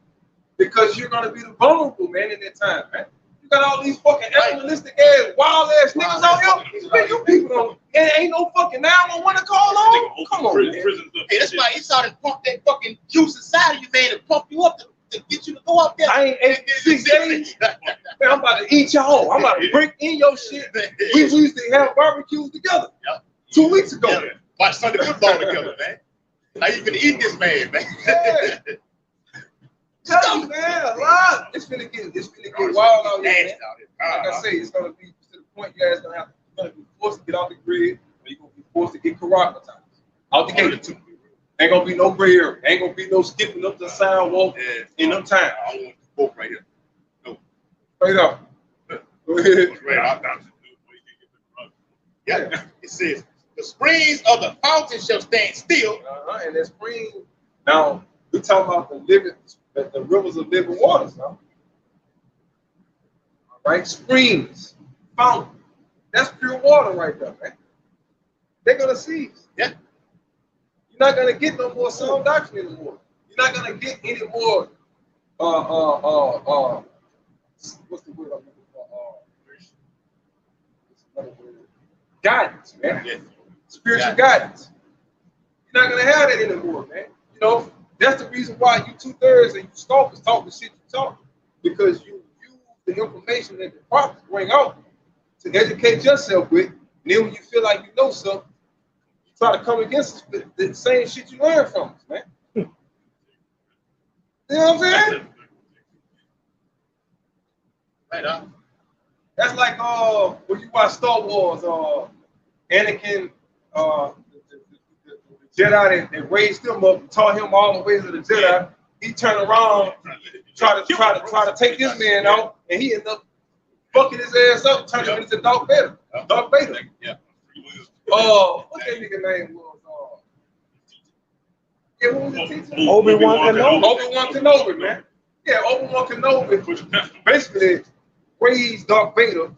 Because you're gonna be the vulnerable, man, in that time, man. You got all these fucking animalistic ass, wild ass niggas out here. Man, you people don't, and ain't no fucking 911 to call on. Come on, man. Hey, that's why he started to pump that fucking juice inside of you, man, to pump you up to get you to go up there. I ain't 8 6 days. Man, I'm about to eat y'all. I'm about to break in your shit. We used to have barbecues together 2 weeks ago. Watch Sunday football together, man. Now you gonna eat this man, man. Yeah. Tell you, man, a lot. It's gonna get wild out here, man. Like I say, it's gonna be to the point you guys gonna be forced to get off the grid, or you're gonna be forced to get corroboratized. Out the gate too. Ain't gonna be no gray area. Ain't gonna be no skipping up the sidewalk in no time. I don't want to go right here. No. Straight up. Go ahead. Yeah. It says the springs of the fountain shall stand still. And that spring. Now we talking about the rivers of living waters now. All right, springs, fountain. That's pure water right there, man. They're gonna cease. Yeah. You're not gonna get no more sound doctrine anymore. You're not gonna get any more what's the word I'm looking for? Guidance, man. Yeah. Spiritual guidance. You're not gonna have that anymore, man. You know, that's the reason why you 2/3 and you scoffers talk the shit you talk, because you use the information that the prophets bring out to educate yourself with. And then when you feel like you know something, you try to come against the same shit you learned from us, man. You know what I'm saying? Right up. That's like when you watch Star Wars, Anakin, the Jedi that raised him up and taught him all the ways of the Jedi. Yeah. He turned around, try to take this man out, and he ended up fucking his ass up, turning him into Darth Vader. Darth Vader. Yeah. What that nigga name was? Yeah, what was the teacher? Obi-Wan Kenobi. Obi-Wan Kenobi, man. Yeah, Obi-Wan Kenobi basically raised Darth Vader,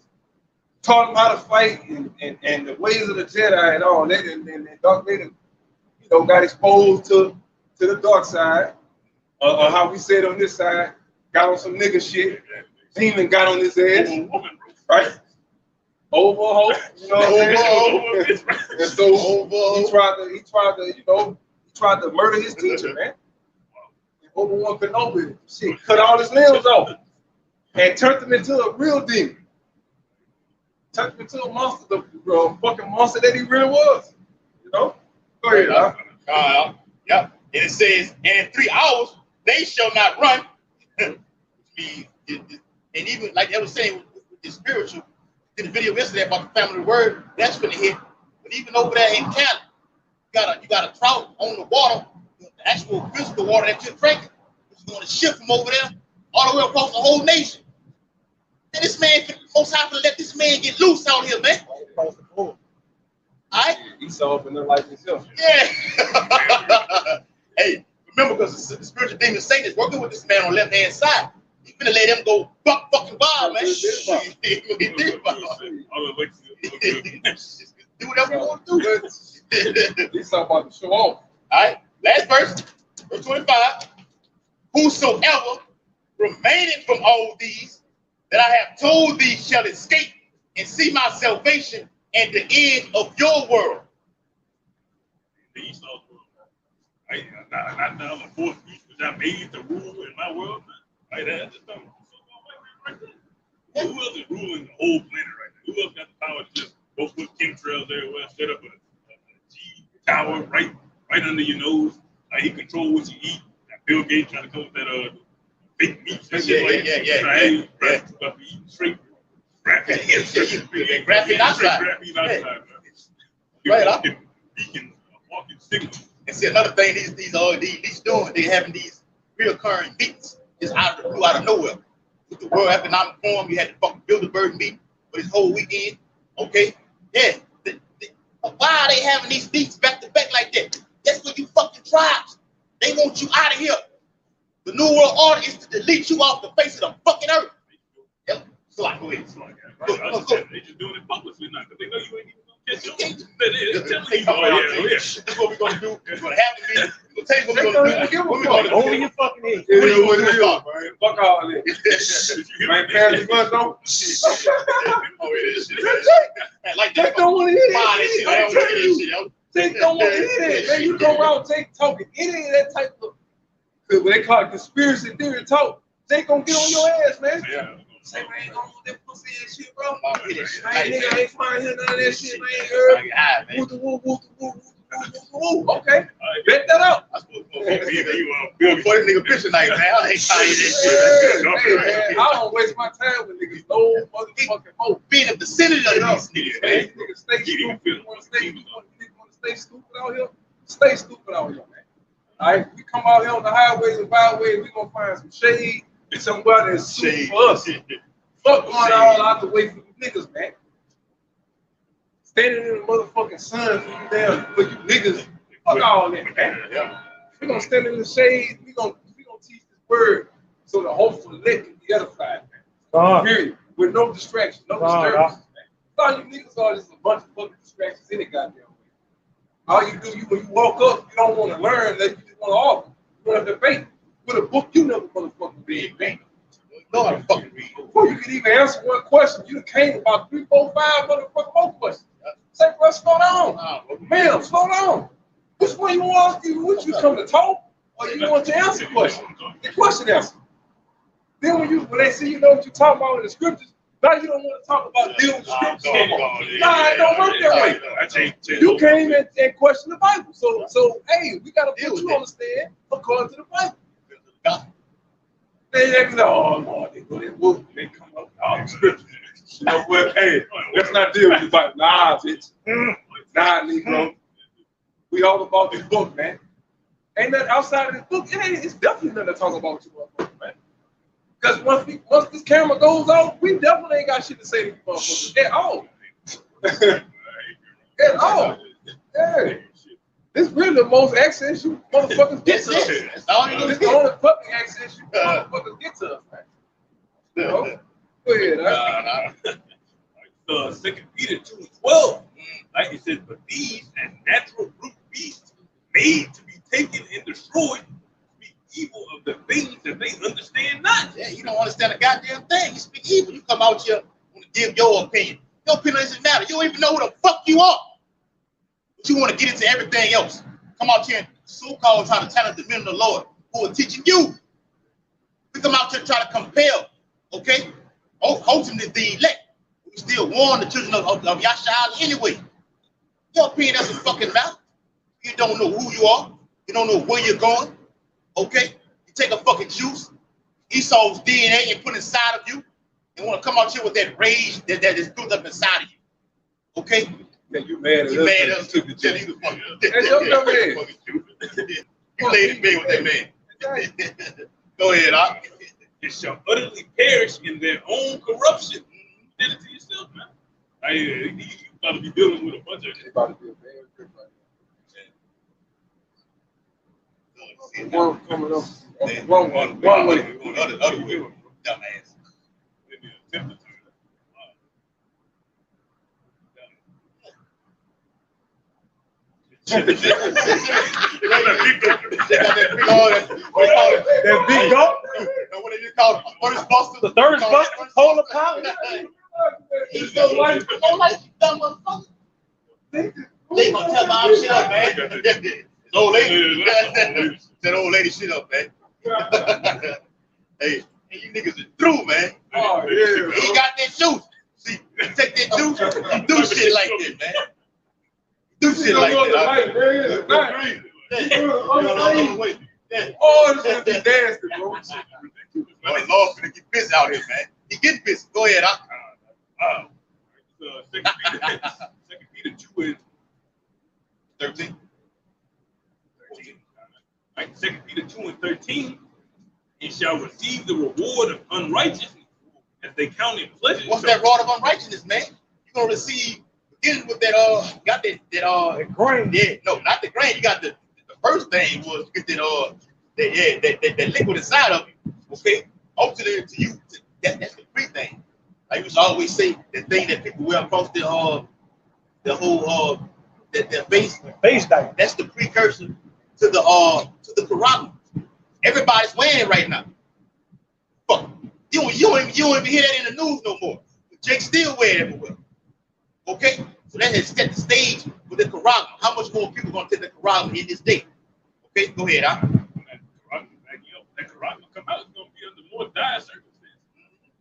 taught him how to fight and the ways of the Jedi and all that, and Darth Vader, you know, got exposed to the dark side, or how we said on this side, got on some nigga shit. Demon got on his ass, right? Overhaul, you know what I'm saying? And so he tried to murder his teacher, man. And Obi-Wan Kenobi, shit, cut all his limbs off and turned him into a real demon. Turned him into a monster, the fucking monster that he really was. You know? Go ahead, Yep. And it says, and in 3 hours they shall not run. Which means, and even like I was saying with the spiritual, did a video yesterday about the family word, that's gonna hit. But even over there in Cali, you got a trout on the water, the actual physical water that you're drinking, which is gonna shift from over there all the way across the whole nation. And this man, most time to let this man get loose out here, man. All right? He saw up in their life himself. Yeah. Hey, remember, because the spiritual demon Satan is working with this man on the left-hand side. He's gonna let him go buck fucking wild, man. Do whatever you want to do. He's talking about to show off. All right? Last verse 25. Whosoever remaining from all these that I have told thee shall escape and see my salvation and the end of your world. The Esau's world. Not now the fourth beast which I made to rule in my world. Right, that's just something right there. Who else is ruling the whole planet right now? Who else got the power to just go put chemtrails everywhere, set up a G tower right under your nose? He control what you eat. Bill Gates trying to come with that fake meat. Stuff you eat straight. Graphene outside. Right. Walking signals. And see another thing these doing, they having these reoccurring meetings just out of the blue, out of nowhere. With the World Economic Forum, you had the fucking Bilderberg meeting for this whole weekend. Okay? Yeah. Why are they having these meetings back to back like that? That's what you fucking tribes. They want you out of here. The New World Order is to delete you off the face of the fucking earth. Yep. So I go ahead. They just doing it publicly now because they know you ain't even gonna catch on. This is what we're gonna do. It's gonna happen to me. We're gonna tell you what we're gonna do. What we're gonna do. Over your fucking head. It is what it is, man. Fuck all that. Man, parents must don't. Like They don't want to hear that. I'm telling you. They don't want to hear that. Man, you go around talking any of that type of what they call it conspiracy theory talk. They gonna get on your ass, man. Yeah. Say, man, ain't gonna do that pussy and shit, bro. Man, nigga ain't trying to hear none of that shit, man. Woo. Okay. Bet that out. I'm supposed to go for this nigga picture night, man. I ain't trying to hear that Hey, man, I don't waste my time with niggas. No motherfucking more. Being in the vicinity of these niggas, man. Niggas stay stupid. You want to stay stupid out here? Stay stupid out here, man. All right, we come out here on the highways and byways, we gonna find some shade and somebody that's suited for us. Fuck going all out the way for you niggas, man. Standing in the motherfucking sun for you niggas. Fuck all that, man. Yeah. We gonna stand in the shade. We gonna teach this word so the hopeful elect can be edified, man. Period. With no distraction, no disturbances, man. All you niggas are just a bunch of fucking distractions any goddamn way. All you do, when you walk up, you don't want to learn unless you just want to argue. You want to debate. With a book, you never motherfucking read, man. No, I fucking read. Before you can even answer one question, you came about 3, 4, 5 motherfucking more questions. Say, bro, slow down. Man, slow down. Which one you want? Which you come to talk, or you want to answer question? The question answer. Then when they see you know what you talking about in the scriptures, now you don't want to talk about dealing with scriptures anymore. Nah, it don't work that way. You came and questioned the Bible. So hey, we gotta put you on the stand according to the Bible. They be like, oh Lord, they go that book, they come up with all the scriptures. You know what? Hey, let's not deal with the Bible. Nah, bitch. Nah, Negro. We all about this book, man. Ain't nothing outside of this book. It's definitely nothing to talk about you, man. Because once this camera goes off, we definitely ain't got shit to say to you motherfuckers at all. At all. Yeah. This really the most access you motherfuckers get to us. This is the only public access you motherfuckers get to us, man. You know? Go ahead, Like 2 Peter 2:12, like it says, but these and natural brute beasts made to be taken and destroyed speak evil of the things that they understand not. Yeah, you don't understand a goddamn thing. You speak evil. You come out here and give your opinion. Your opinion doesn't matter. You don't even know who the fuck you are. But you want to get into everything else. Come out here and so-called try to challenge the men of the Lord who are teaching you. We come out here and try to compel, okay? Ultimately, the elect. We still warn the children of Yasha'al anyway. Your opinion doesn't fucking matter. You don't know who you are. You don't know where you're going. Okay? You take a fucking juice, Esau's DNA, and put it inside of you, and want to come out here with that rage that is built up inside of you. Okay? Yeah, you mad at us. You mad at us. Took the juice. You laid in bed with that man. Go ahead, Doc. It shall utterly perish in their own corruption. You did it to yourself, man. You about to be dealing with a bunch of It's about to be a bad trip right now. One coming up. One way. Other way. Dumbass. maybe attempted to. They got that big goat. That big goat, What do you call it? First buster? the third buster, polar power. He's so like, oh, like you dumb motherfucker. They gonna tell my shit up, man. Old lady. That old lady shit up, man. Hey, you niggas is through, man. Oh, yeah. He got that juice. See, take that juice, you do shit like that, man. Do shit like that. Oh, this is the nasty, bro. Lord, finna get busy out here, man. He get busy. Go ahead, Second Peter 2 and 13. Right, 2 Peter 2 and 13, and shall receive the reward of unrighteousness as they count it pleasure. What's that rod of unrighteousness, man? You're gonna receive, beginning with that, got that Grain. yeah, no, not the grain. You got the first thing was get that liquid inside of you. Okay, ultimately to you, that's the free thing. I used to always say the thing that people wear across the whole their face. Face diet. That's the precursor to the carotid. Everybody's wearing it right now. Fuck. You don't even hear that in the news no more. Jake still wear it everywhere. Okay? So that has set the stage for the carotid. How much more people gonna take the carotid in this day? Okay, go ahead, That carotid will come out, it's gonna be under more dire circumstances.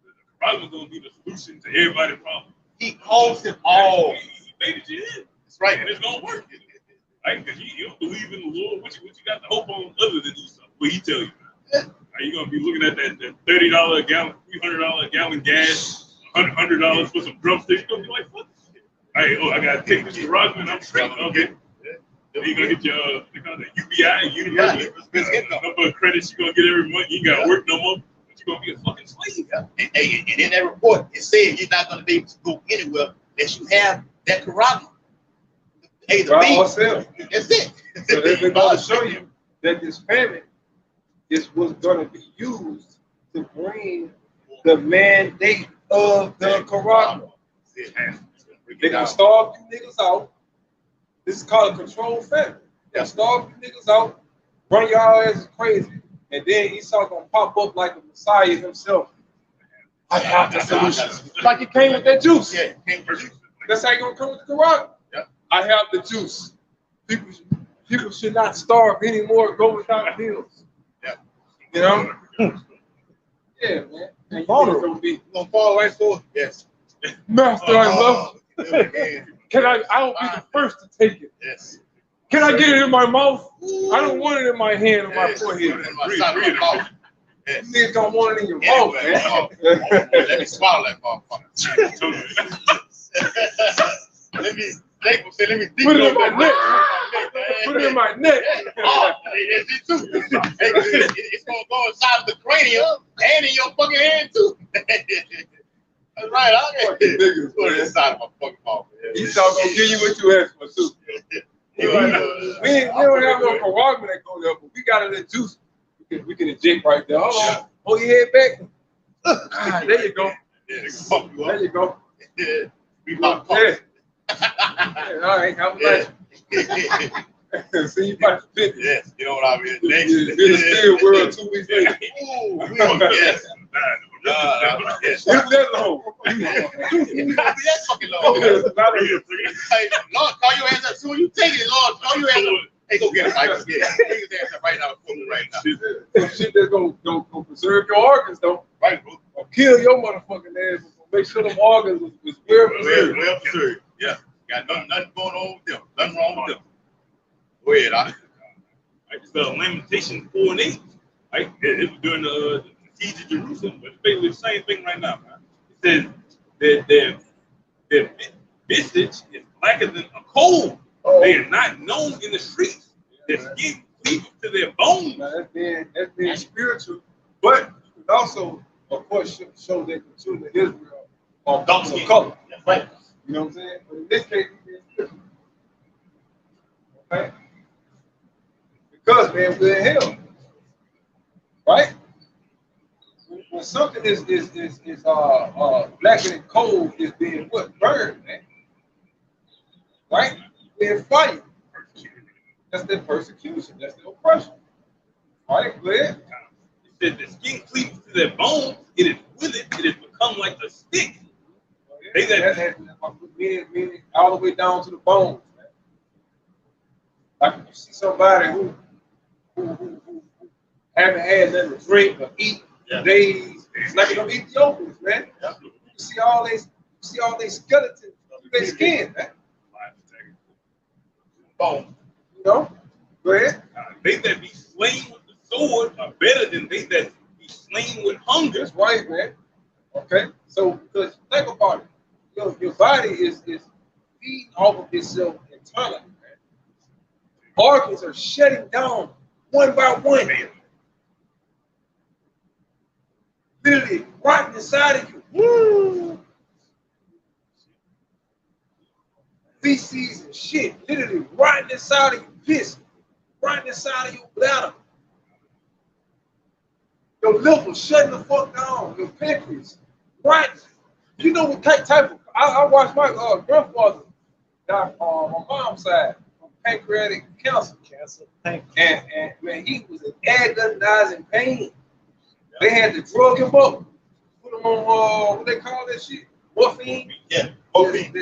The carotid is gonna be the solution to everybody's problem. He calls it all. He made it you in. That's right. And it's gonna work. Right? Because you don't believe in the Lord. What you got to hope on other than these stuff? What he tell you? Are you gonna be looking at that $30 a gallon, $300 a gallon gas, $100 for some drumsticks? You're gonna be like, fuck this shit. Hey, I gotta take this to Rockman. I'm straight. Okay. Then you gonna get your UBI, university. Number of credits you gonna get every month. You ain't gotta work no more. But you're gonna be a fucking slave. And in that report, it said you're not gonna be able to go anywhere unless you have that carotid. Hey, the Right, beat. ourselves. That's it. So they're going to show you that this famine was going to be used to bring the mandate of the carotid. They're going to starve you niggas out. This is called a controlled famine. They'll starve you niggas out, run y'all asses crazy, and then Esau going to pop up like the Messiah himself. I have the solution. Like it came with that juice. Yeah, it came with juice. That's how you're going to come with the carotid. I have the juice. People should not starve anymore, go without meals. Yeah. You know? Yeah, man. And you gonna fall right for it? Yes. Master, I love it. Can I will be the first to take it. Yes. Can I get it in my mouth? I don't want it in my hand or my forehead. In my side of my mouth. Yes. You niggas don't want it in your mouth, man. Let me swallow that motherfucker. Let me put it in my neck. Put it in my neck. It's gonna go inside of the cranium and in your fucking hand too. That's right. Put it inside of my fucking mouth. He's all gonna give you what you asked for too. We don't have no carotid that go there, but we got a little juice. We can inject right there. Hold on. Hold your head back. There you go. There you go. Yeah. All right, have a nice. See you about to finish. Yes, you know what I mean. Next, in the spirit world 2 weeks later. Yes. What's that long? That's fucking long. Hey, Lord, call your ass up soon. You take it, Lord. Call your ass up. Hey, go get it, Mike. Take his ass up right now. Right now. Some shit that's gonna preserve your organs, though. Right, bro. Or kill your motherfucking ass. Make sure them organs was well preserved. Well preserved. Yeah. Got nothing going on with them. Nothing wrong with them. Go ahead, I just Lamentations 4 and 8. Right? It was during the siege of Jerusalem, but it's basically the same thing right now, man. It says that their visage is blacker than a coal. They are not known in the streets. Their skin cleaves to their bones. Now, that's being spiritual, but it also, of course, show that the children of Israel are dark skin color. Right. You know what I'm saying? But in this case, it's being spiritual. Okay? Because, man, we're in hell. Right? When something is blacker than coal, is being what? Burned, man. Right? Being fired. That's their persecution. That's their oppression. All right, go ahead. It said the skin cleaves to their bones. It is withered. It has become like a stick. They that meaning all the way down to the bones, man. Like if you see somebody who haven't had nothing to drink or eat in days, it's like them Ethiopians, man. You see all they skeletons through their skin, man. Bone. You know? Go ahead. They that be slain with the sword are better than they that be slain with hunger. That's right, man. Okay? So, because think about it. Your body is feeding off of itself internally, man. Organs are shutting down one by one. Literally right inside of you. Woo! Feces and shit, literally right inside of you. Piss, right inside of your bladder. Your liver shutting the fuck down. Your pancreas, right? You know what type of? I watched my grandfather die on my mom's side from pancreatic cancer. And man, he was in agonizing pain. They had to drug him up, put him on what they call that shit, morphine. Yeah, morphine.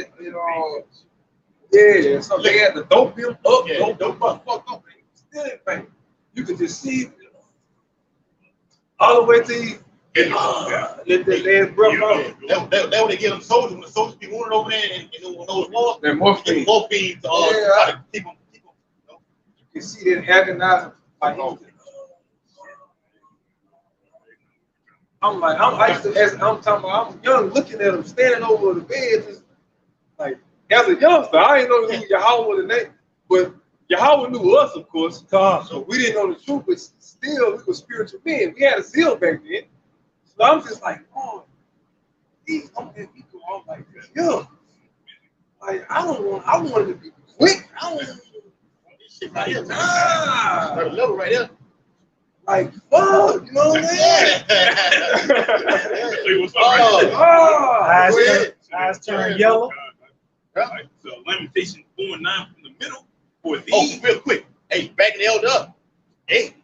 Yeah, so they had to dope him up, dope fucked up. He was still in pain. You could just see all the way to you. Let that breath out. That when they get them soldiers, when the soldiers be wounded over there and those wars, That morphine. Morphine to try to keep them. You can see that agonizing. Like, I'm young looking at him standing over the bed, just like as a youngster. I didn't know who Yahweh was the name, but Yahweh knew us, of course. So we didn't know the truth, but still we were spiritual men. We had a zeal back then. So I'm just like, oh, I'm like, young. Like I wanted to be quick. I don't want to shit right here. Right level right here. Like, fuck, you know what I'm saying? Eyes turn yellow. Right. So Lamentations 4:9 from the middle for these. Oh, real quick. Hey, backing the elder up. Hey,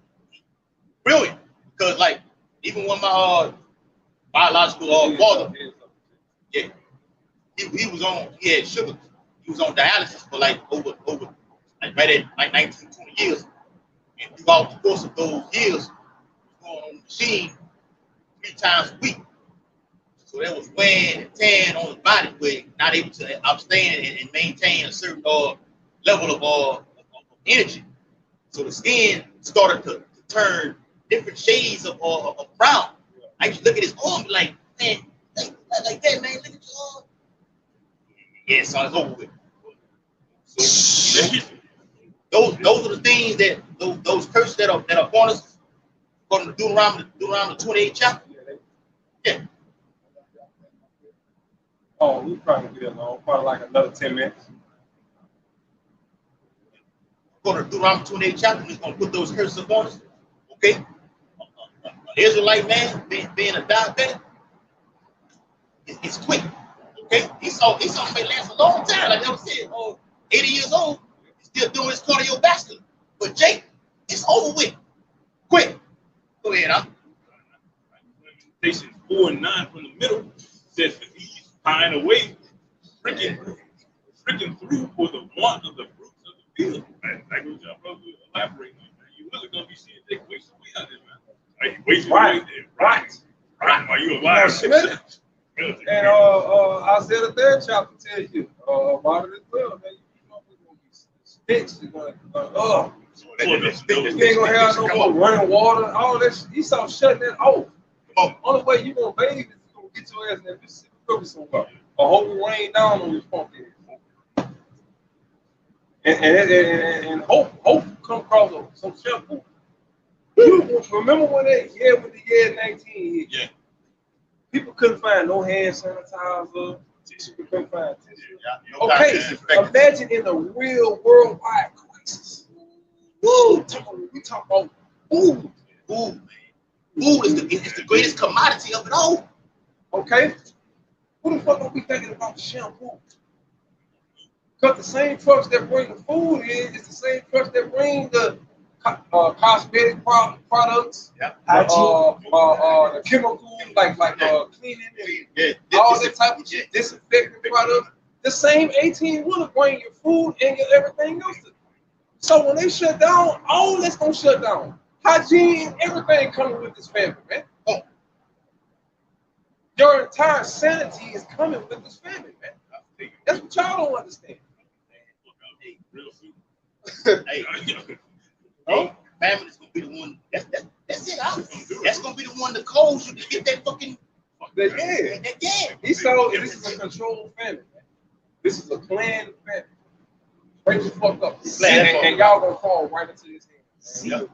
brilliant. Because like even when my biological father, yeah, he had sugar. He was on dialysis for like over like right at like 19, 20 years. And throughout the course of those years, he was going on the machine 3 times a week. So that was wearing and tearing on his body, where not able to abstain and maintain a certain level of energy. So the skin started to turn different shades of brown. I used to look at his arm like, man, like that, man. Look at your arm. Yeah, so it's over with. So, those are the things that those curses that are upon us. Going to Deuteronomy 28 chapter. Yeah. Oh, we probably get along. Probably like another 10 minutes. Go to Deuteronomy 28 chapter. He's going to put those curses upon us. Okay. Israelite man being a diabetic, it's quick. Okay. Esau may last a long time. Like I said, 80 years old, he's still doing his cardiovascular. But Jake, it's over with. Quick. Go ahead, huh? Lamentations 4:9 from the middle says that he's pine away, freaking through for the want of the fruits of the field. Like what y'all brother elaborate on, man. You really gonna be seeing Jake waste away out there, man. Like you wasting away there. Right. While you alive. And Isaiah the 3rd chapter tells you about it as well, man. You know we're gonna be sticks. You're gonna you ain't gonna have no more running water, all that shit. Esau shutting that off. Only way you gonna bathe is you gonna get your ass in that Mississippi River somewhere. Or hope it rain down on your pump head. And hope come across some shampoo. You remember when they with the year 19 hit? Yeah. People couldn't find no hand sanitizer. People couldn't find tissue. Yeah, okay, imagine in a real worldwide crisis. Woo! We talk about food. Food, man. Food is the greatest commodity of it all. Okay? Who the fuck gonna be thinking about shampoo? Because the same trucks that bring the food in is the same trucks that bring the cosmetic products, Yeah. the chemicals like cleaning and all that type of shit, disinfecting products. The same 18 wheeler bring your food and your everything else. So when they shut down, all that's gonna shut down. Hygiene, everything coming with this family, man. Oh. Your entire sanity is coming with this family, man. That's what y'all don't understand. Hey, hey, family's gonna be the one. That's it. That's gonna be the one that calls you to get that fucking. Yeah. He saw this is a controlled family, man. This is a planned family. Break the fuck up. And y'all gonna fall right into his hands. Yep.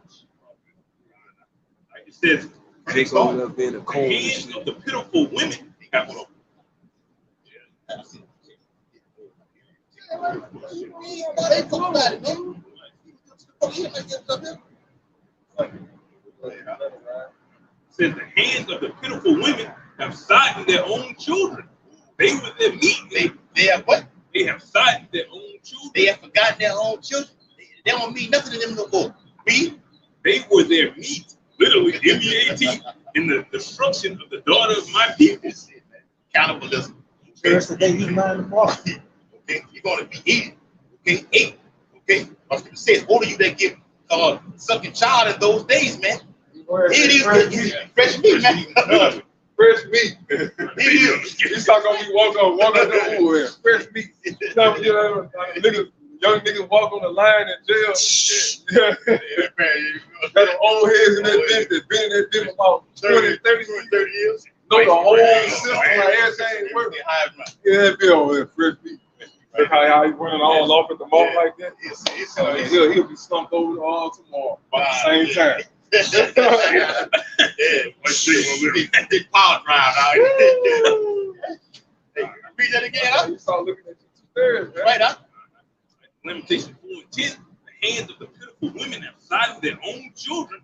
Like you said, They going up in the the cold. hands of the pitiful women. They got one. Says the hands of the pitiful women have sighted their own children. They were their meat. They have what? They have sighted their own children. They have forgotten their own children. They don't mean nothing to them no more. Me? They were their meat, literally, M-E-A-T, in the destruction of the daughter of my people. Cannibalism. First the day you mind the ball. Okay, you're gonna be eating. Okay, ate. Okay, I was gonna say, it's older you that get sucking child in those days, man. It is fresh meat, man. Fresh meat. He's not gonna be walking the ooh here. Fresh meat. Young niggas walk on the line in jail. Yeah. Got them old heads in that bitch that been in that bitch about 20, 30 years. Know the whole system, like everything working. Yeah, that bitch over there, fresh meat. Look how he running all off at the mall like that. He'll be slumped over all tomorrow at the same time. Big power drive out. Hey, read that again, huh? You start looking at you two Right, huh? Lamentation 4 and 10. The hands of the pitiful women have sighted their own children.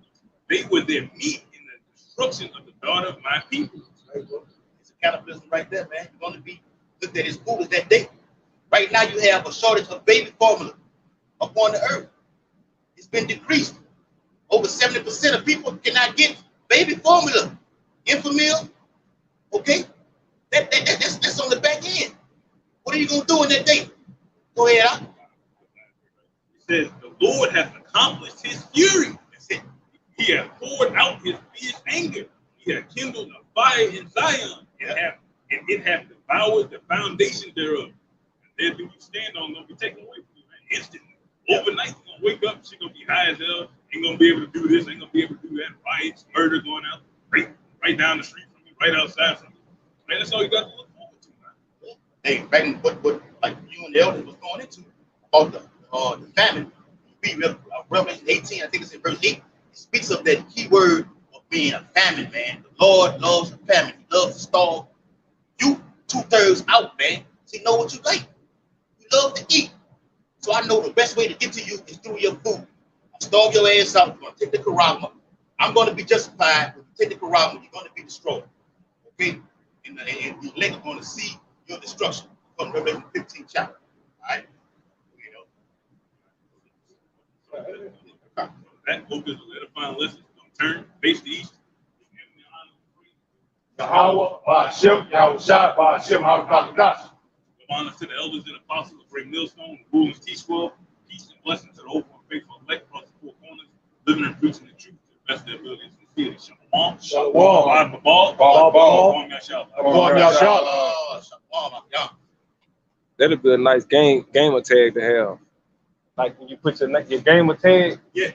They were their meat in the destruction of the daughter of my people. It's a cannibalism right there, man. You're gonna be looked at as cool as that day. Right now, you have a shortage of baby formula upon the earth. It's been decreased. Over 70% of people cannot get baby formula, Infamil. Okay, that's on the back end. What are you gonna do in that day? Go ahead, huh? It says the Lord has accomplished His fury. That's it. He has poured out His fierce anger. He has kindled a fire in Zion, and it has devoured the foundation thereof. And everything you stand on gonna be taken away from you, man. Instantly. Overnight, you're gonna wake up, she's gonna be high as hell, ain't gonna be able to do this, ain't gonna be able to do that. Riots, murder going out, right down the street from you, right outside from you. Man, that's all you got to look forward to, man. Hey, back in what like you and the elders was going into about the famine. Revelation 18, I think it's in verse 8. It speaks of that key word of being a famine, man. The Lord loves a famine. He loves to starve you 2/3 out, man. So you know what you like. You love to eat. So I know the best way to get to you is through your food. I starve your ass out. You're going to take the karama. I'm going to be justified. When you take the karama, you're going to be destroyed. Okay? And your leg is going to see your destruction. From Revelation 15 chapter. All right? That book is a edifying lesson. It's going to turn, face the east. Yahweh, Ba'ashem, Yahushua, Ba'ashem, HaKadosh. Honor to the elders and apostles of Great Millstone, the Wolves T-12, peace and blessings to the hopeful and faithful elect across the four corners, living and preaching the truth to the best of their ability and sincerity. Shalom. Shalom. That'd be a nice gamer tag to have. Like when you put your gamer tag, yeah.